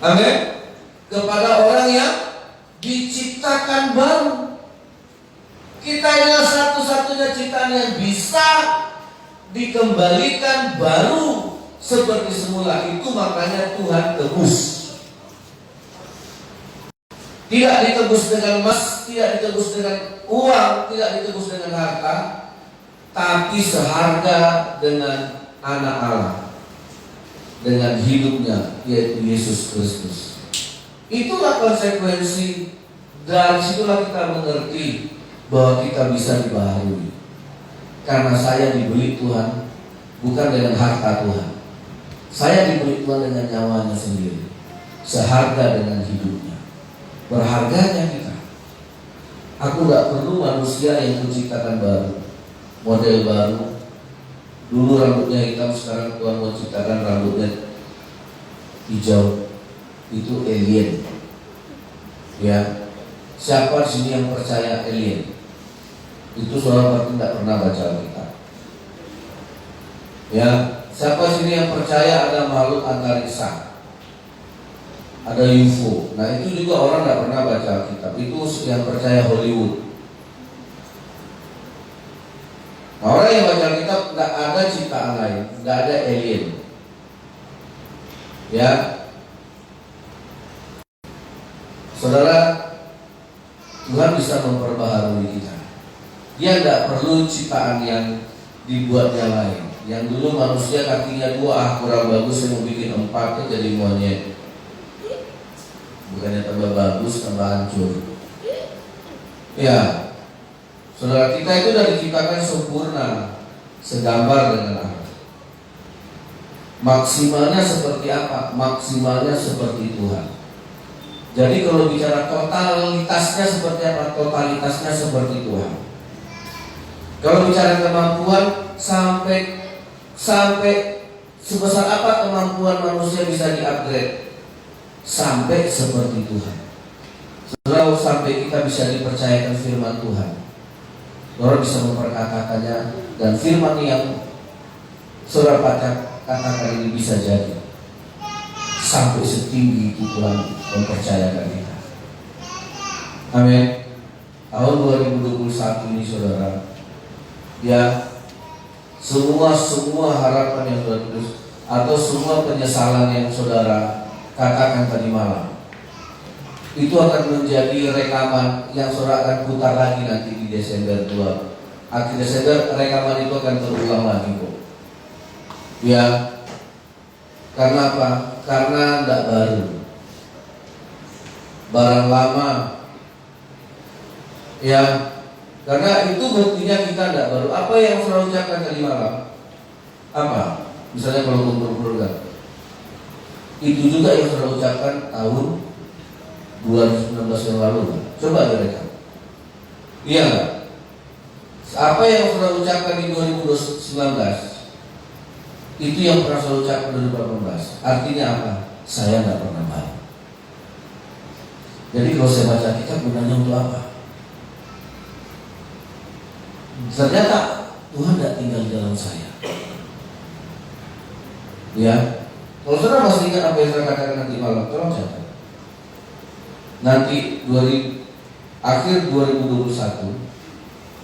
Amin. Kepada orang yang diciptakan baru. Kita adalah satu-satunya ciptaan yang bisa dikembalikan baru seperti semula. Itu makanya Tuhan tebus. Tidak ditebus dengan emas, tidak ditebus dengan uang, tidak ditebus dengan harta, tapi seharga dengan anak Allah, dengan hidupnya, yaitu Yesus Kristus. Itulah konsekuensi. Dan situlah kita mengerti bahwa kita bisa dibaharui. Karena saya dibeli Tuhan bukan dengan harta Tuhan. Saya dibeli Tuhan dengan nyawanya sendiri, seharga dengan hidupnya. Berharganya kita. Aku gak perlu manusia yang menciptakan baru, model baru. Dulu rambutnya hitam, sekarang Tuhan mau ciptakan rambutnya hijau. Itu alien. Ya, siapa di sini yang percaya alien? Itu saudara berarti tidak pernah baca Alkitab. Ya, siapa di sini yang percaya ada makhluk antariksa? Ada UFO. Nah itu juga orang tidak pernah baca Alkitab. Itu yang percaya Hollywood. Nah, orang yang baca Alkitab tidak ada ciptaan lain, tidak ada alien. Ya, saudara, Tuhan bisa memperbaharui kita. Dia tidak perlu ciptaan yang dibuatnya lain. Yang dulu manusia kakinya 2, kurang bagus, saya mau bikin 4 jadi monyet. Bukannya tambah bagus, tambah hancur. Ya, saudara, kita itu sudah diciptakan sempurna, segambar dengan Allah. Maksimalnya seperti apa? Maksimalnya seperti Tuhan. Jadi kalau bicara totalitasnya seperti apa? Totalitasnya seperti Tuhan. Kalau bicara kemampuan, sampai sebesar apa kemampuan manusia bisa di-upgrade? Sampai seperti Tuhan. Saudara, sampai kita bisa dipercayakan firman Tuhan. Saudara bisa memperkatakannya, dan firman yang saudara katakan ini bisa jadi. Sampai setinggi itu Tuhan mempercayakan kita. Amin. Tahun 2021 ini saudara, ya, semua harapan yang saudara tulis atau semua penyesalan yang saudara katakan tadi malam, itu akan menjadi rekaman yang saudara akan putar lagi nanti di Desember 2. Akhir Desember rekaman itu akan terulang lagi kok. Ya, karena apa? Karena tidak baru, barang lama. Ya, karena itu buktinya kita tidak baru. Apa yang saudara ucapkan tadi malam? Apa? Misalnya kalau kumpul keluarga, itu juga yang saudara ucapkan tahun 2019 yang lalu kan? Coba mereka. Iya gak? Apa yang saudara ucapkan di 2019 itu yang pernah saudara ucapkan 2018. Artinya apa? Saya gak pernah baik. Jadi kalau saya baca kitab, gunanya untuk apa? Ternyata Tuhan tidak tinggal di dalam saya. Ya, kalau saudara masih ingat apa yang saya katakan nanti malam, tolong catat. Nanti akhir 2021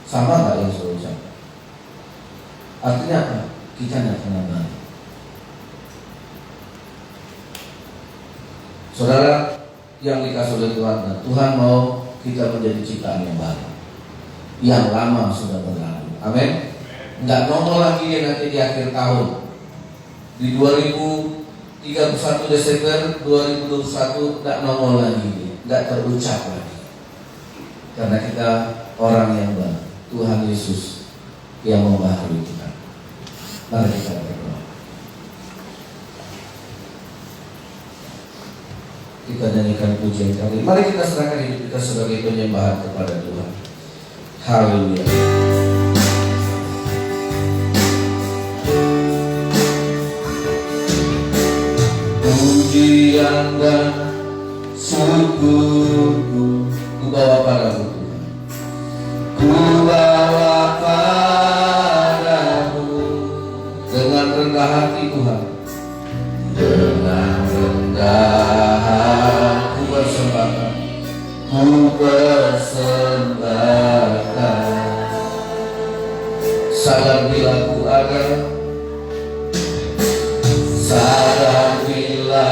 sama nggak yang saya ucapkan? Artinya apa? Kita tidak pernah baik. Saudara, yang dikasih oleh Tuhan. Dan Tuhan mau kita menjadi ciptaan yang baru. Yang lama sudah berlalu. Amin. Nggak nongol lagi dia nanti di akhir tahun. Di 2031 Desember 2021 nggak nongol lagi, nggak terucap lagi. Karena kita orang yang baru. Tuhan Yesus yang membaharui kita. Mari kita berdoa. Kita nyanyikan pujian kami. Mari kita serahkan hidup kita sebagai penyembahan kepada Tuhan. Haleluya. Pujian dan syukurku ku bawa padamu Tuhan. Ku bawa padamu dengan rendah hati Tuhan. Dengan rendah hati persembahkan, ku persembahkan. Sadar bila ku ada, sadar bila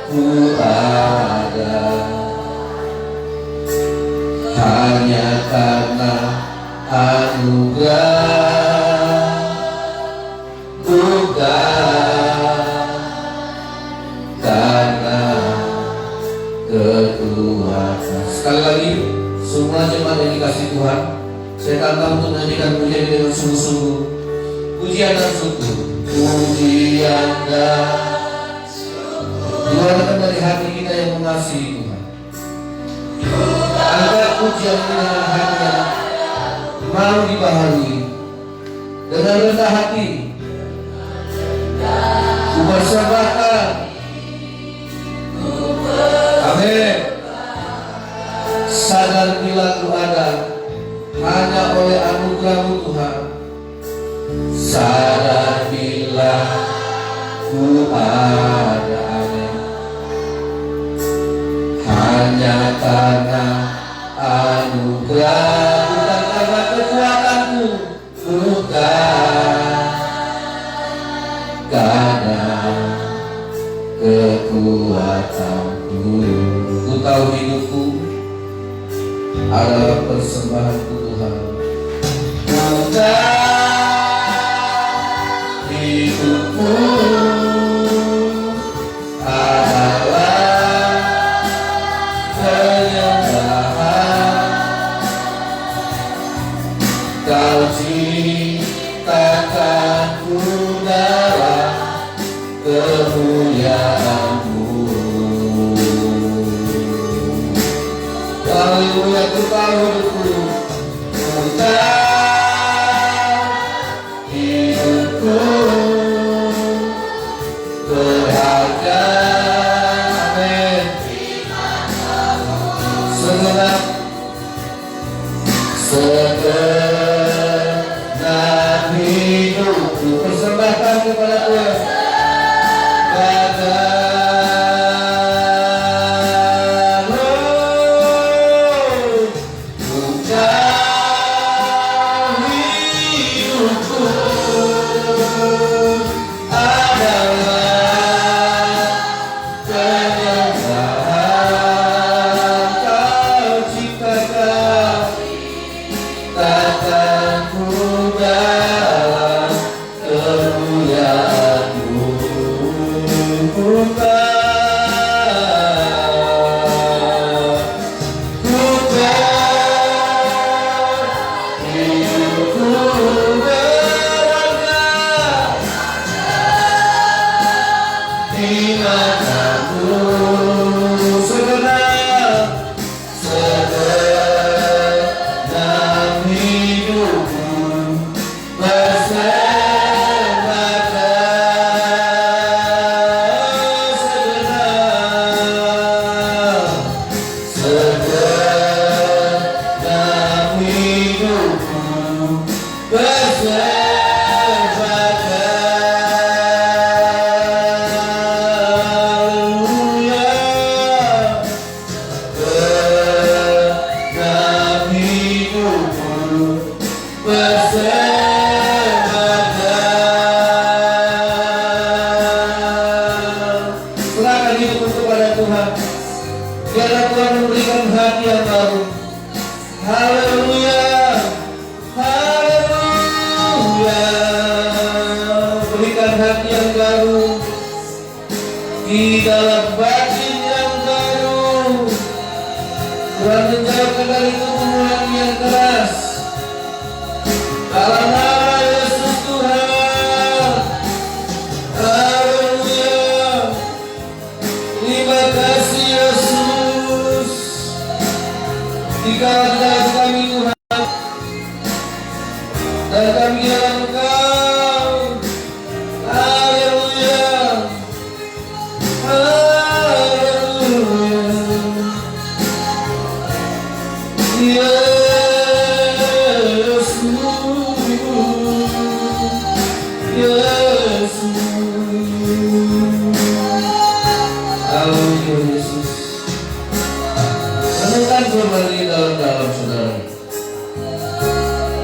ku ada, hanya karena anugerah, bukan karena kekuatan. Sekali lagi, semua jemaat yang dikasih Tuhan, saya tantang untuk menyanyikan pujian dengan sungguh-sungguh. Pujian dan syukur, pujian dan syukur, dikeluarkan dari hati kita yang mengasihi Tuhan. Angkat pujian ini dengan hati yang mau dibaharui, dengan rendah hati. Ku persembahkan. Amin. Sadar bila ku ada, hanya oleh anugerah-Mu Tuhan. Sadar bila ku ada, amin, hanya karena anugerah, bukan karena kekuatanku, bukan karena kekuatanku. Ku tahu hidupku adalah persembahanku Tuhan. Ku tahu hidupku adalah penyembahan. Kau ciptakanku dalam kemuliaan-Mu. Haleluya, ku tahu hidupku, ku tahu hidupku berharga. Amin. Segenap hidupku persembahkan kepada Tuhan. di dalam batin yang baru. Tuhan menjauhkan dari pergumulan yang keras. Dalam nama Yesus Tuhan. Haleluya. Terima kasih Yesus. Dikala di dalam kami Tuhan, dan kami dalam Engkau. Haleluya. Haleluya. Yesus, Yesus. Haleluya Yesus. Renungkan firman ini dalam saudara.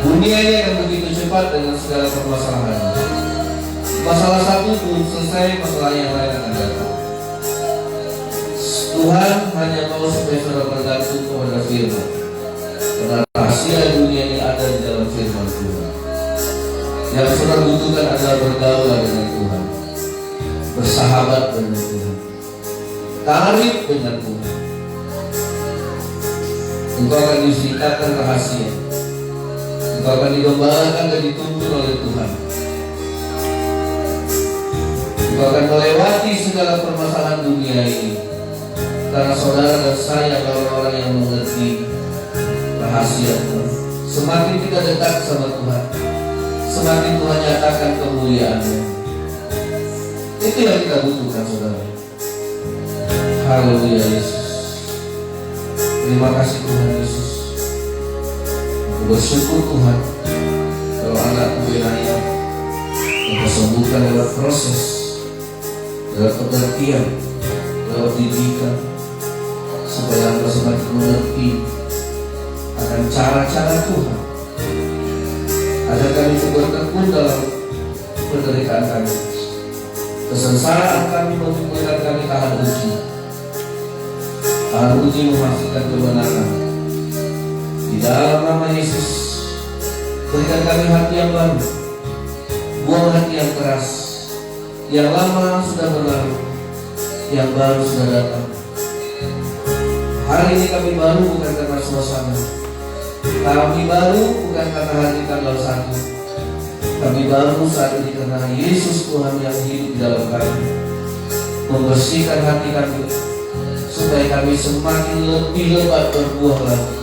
Dunia ini akan begitu cepat dengan segala permasalahan. Masalah satu belum selesai, masalah yang lain akan datang. Tuhan hanya mau supaya saudara bergantung kepada firman. Karena rahasia dunia ini ada di dalam firman Tuhan. Yang saudara butuhkan adalah bergaul dengan Tuhan, bersahabat dengan Tuhan, karib dengan Tuhan. Engkau akan diseritakan rahasia. Engkau akan digembalakan dan dituntun oleh Tuhan. Engkau akan melewati segala permasalahan dunia ini. Karena saudara dan saya adalah orang yang mengerti rahasia Tuhan. Semakin kita dekat sama Tuhan, semakin Tuhan nyatakan kemuliaan-Nya. Itu yang kita butuhkan saudara. Haleluya Yesus. Terima kasih Tuhan Yesus. Aku bersyukur Tuhan kalau anakku Benaya Engkau sembuhkan lewat proses, lewat pengertian, lewat didikan, supaya Engkau semakin mengerti akan cara-cara Tuhan, agar kami bertekun dalam penderitaan kami. Kesengsaraan kami membuat kami tahan uji. Tahan uji memastikan kebenaran. Di dalam nama Yesus, berikan kami hati yang baru. Buang hati yang keras. Yang lama sudah berlalu, yang baru sudah datang. Hari ini kami baru bukan karena suasana. Kami baru bukan karena hati tanggal 1. Kami baru saat ini karena Yesus Tuhan yang hidup di dalam kami, membersihkan hati kami supaya kami semakin lebih lebat berbuah lagi.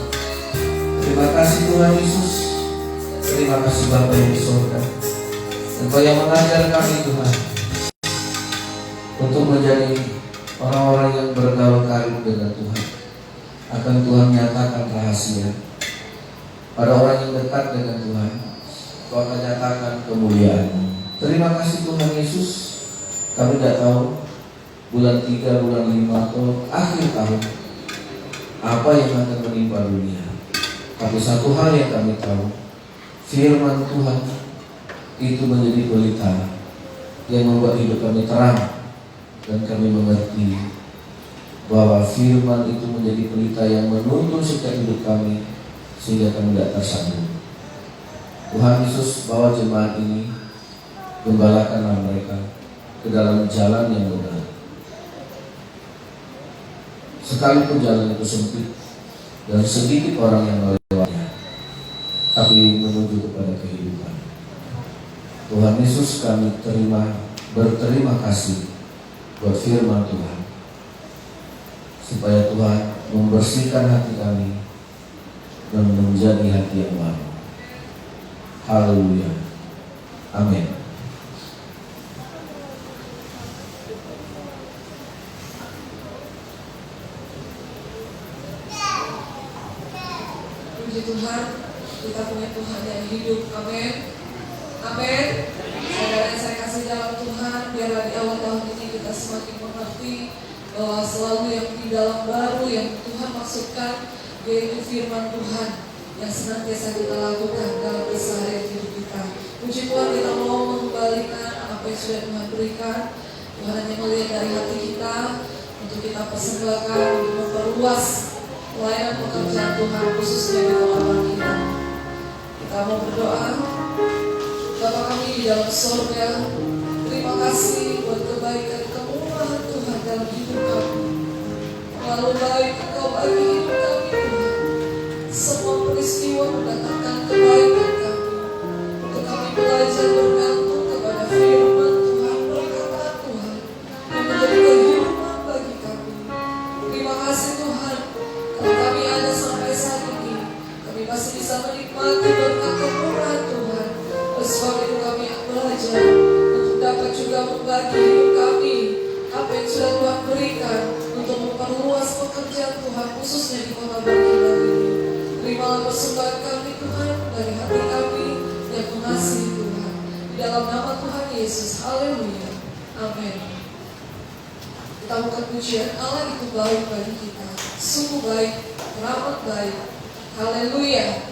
Terima kasih Tuhan Yesus. Terima kasih Bapa yang di surga. Engkau yang mengajar kami Tuhan untuk menjadi orang-orang yang bergaul karib dengan Tuhan. Akan Tuhan nyatakan rahasia pada orang yang dekat dengan Tuhan. Kau akan nyatakan kemuliaan-Mu. Terima kasih Tuhan Yesus. Kami tidak tahu bulan 3, bulan 5 atau akhir tahun apa yang akan menimpa dunia. Tapi satu hal yang kami tahu, firman Tuhan itu menjadi pelita yang membuat hidup kami terang, dan kami mengerti bahwa firman itu menjadi pelita yang menuntun setiap hidup kami sehingga kami tidak tersandung. Tuhan Yesus, bawa jemaat ini, gembalakanlah mereka ke dalam jalan yang benar. Sekalipun jalan itu sempit dan sedikit orang yang melewatinya, tapi menuju kepada kehidupan. Tuhan Yesus, kami berterima kasih buat firman Tuhan, supaya Tuhan membersihkan hati kami dan menjadi hati yang baru. Haleluya. Amin. Puji Tuhan, kita punya Tuhan yang hidup. Amin. Amin. Saudara yang saya kasih dalam Tuhan, biarlah di awal tahun ini kita semakin mengerti bahwa selalu yang di dalam baru yang Tuhan maksudkan, yaitu firman Tuhan yang senantiasa kita lakukan dalam keseharian hidup kita. Puji Tuhan, kita mau mengembalikan apa yang sudah Tuhan berikan. Tuhan hanya melihat dari hati kita untuk kita persembahkan, untuk memperluas pelayanan pekerjaan Tuhan, khususnya di dalam kita. Kita mau berdoa. Bapa kami di dalam surga, terima kasih buat kebaikan kemurahan Tuhan dalam hidup kami. Terlalu baik Engkau bagi hidup kami Tuhan. Semua peristiwa mendatangkan kebaikan kami. Untuk kami belajar bergantung kepada firman Tuhan, perkataan Tuhan yang menjadi kehidupan bagi kami. Terima kasih Tuhan, kalau kami ada sampai saat ini, kami masih bisa menikmati berkat kemurahan Tuhan. Oleh sebab itu kami belajar untuk dapat juga membagi hidup kami apa yang sudah Tuhan berikan untuk memperluas pekerjaan Tuhan khususnya di kota Bangkinang ini. Terimalah persembahan kami Tuhan dari hati kami yang mengasihi Tuhan. Di dalam nama Tuhan Yesus, haleluya, amin. Kita bukan pujian, Allah itu baik bagi kita, sungguh baik, teramat baik, haleluya.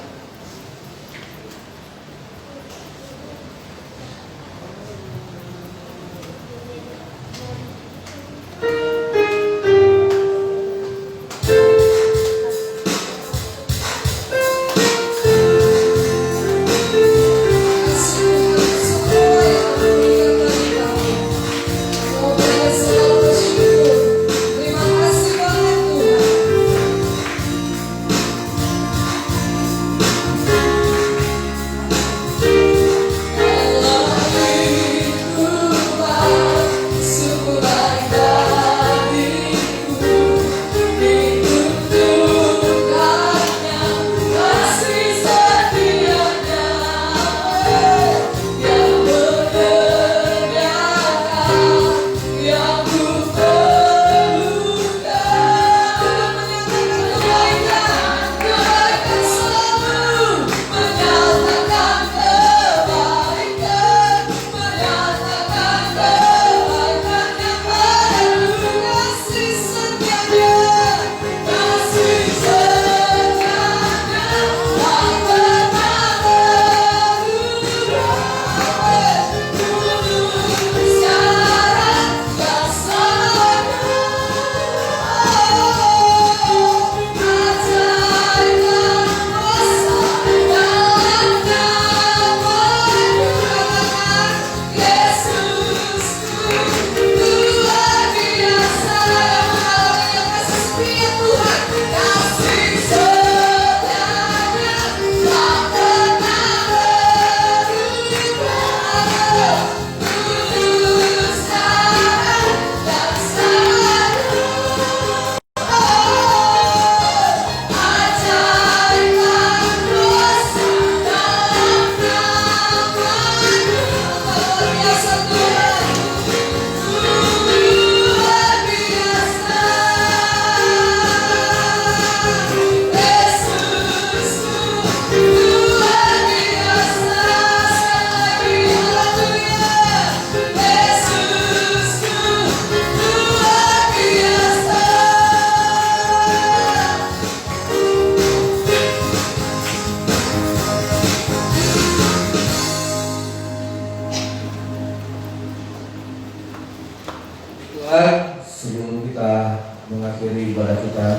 Tuhan, sebelum kita mengakhiri ibadah kita,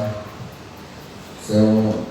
saya mau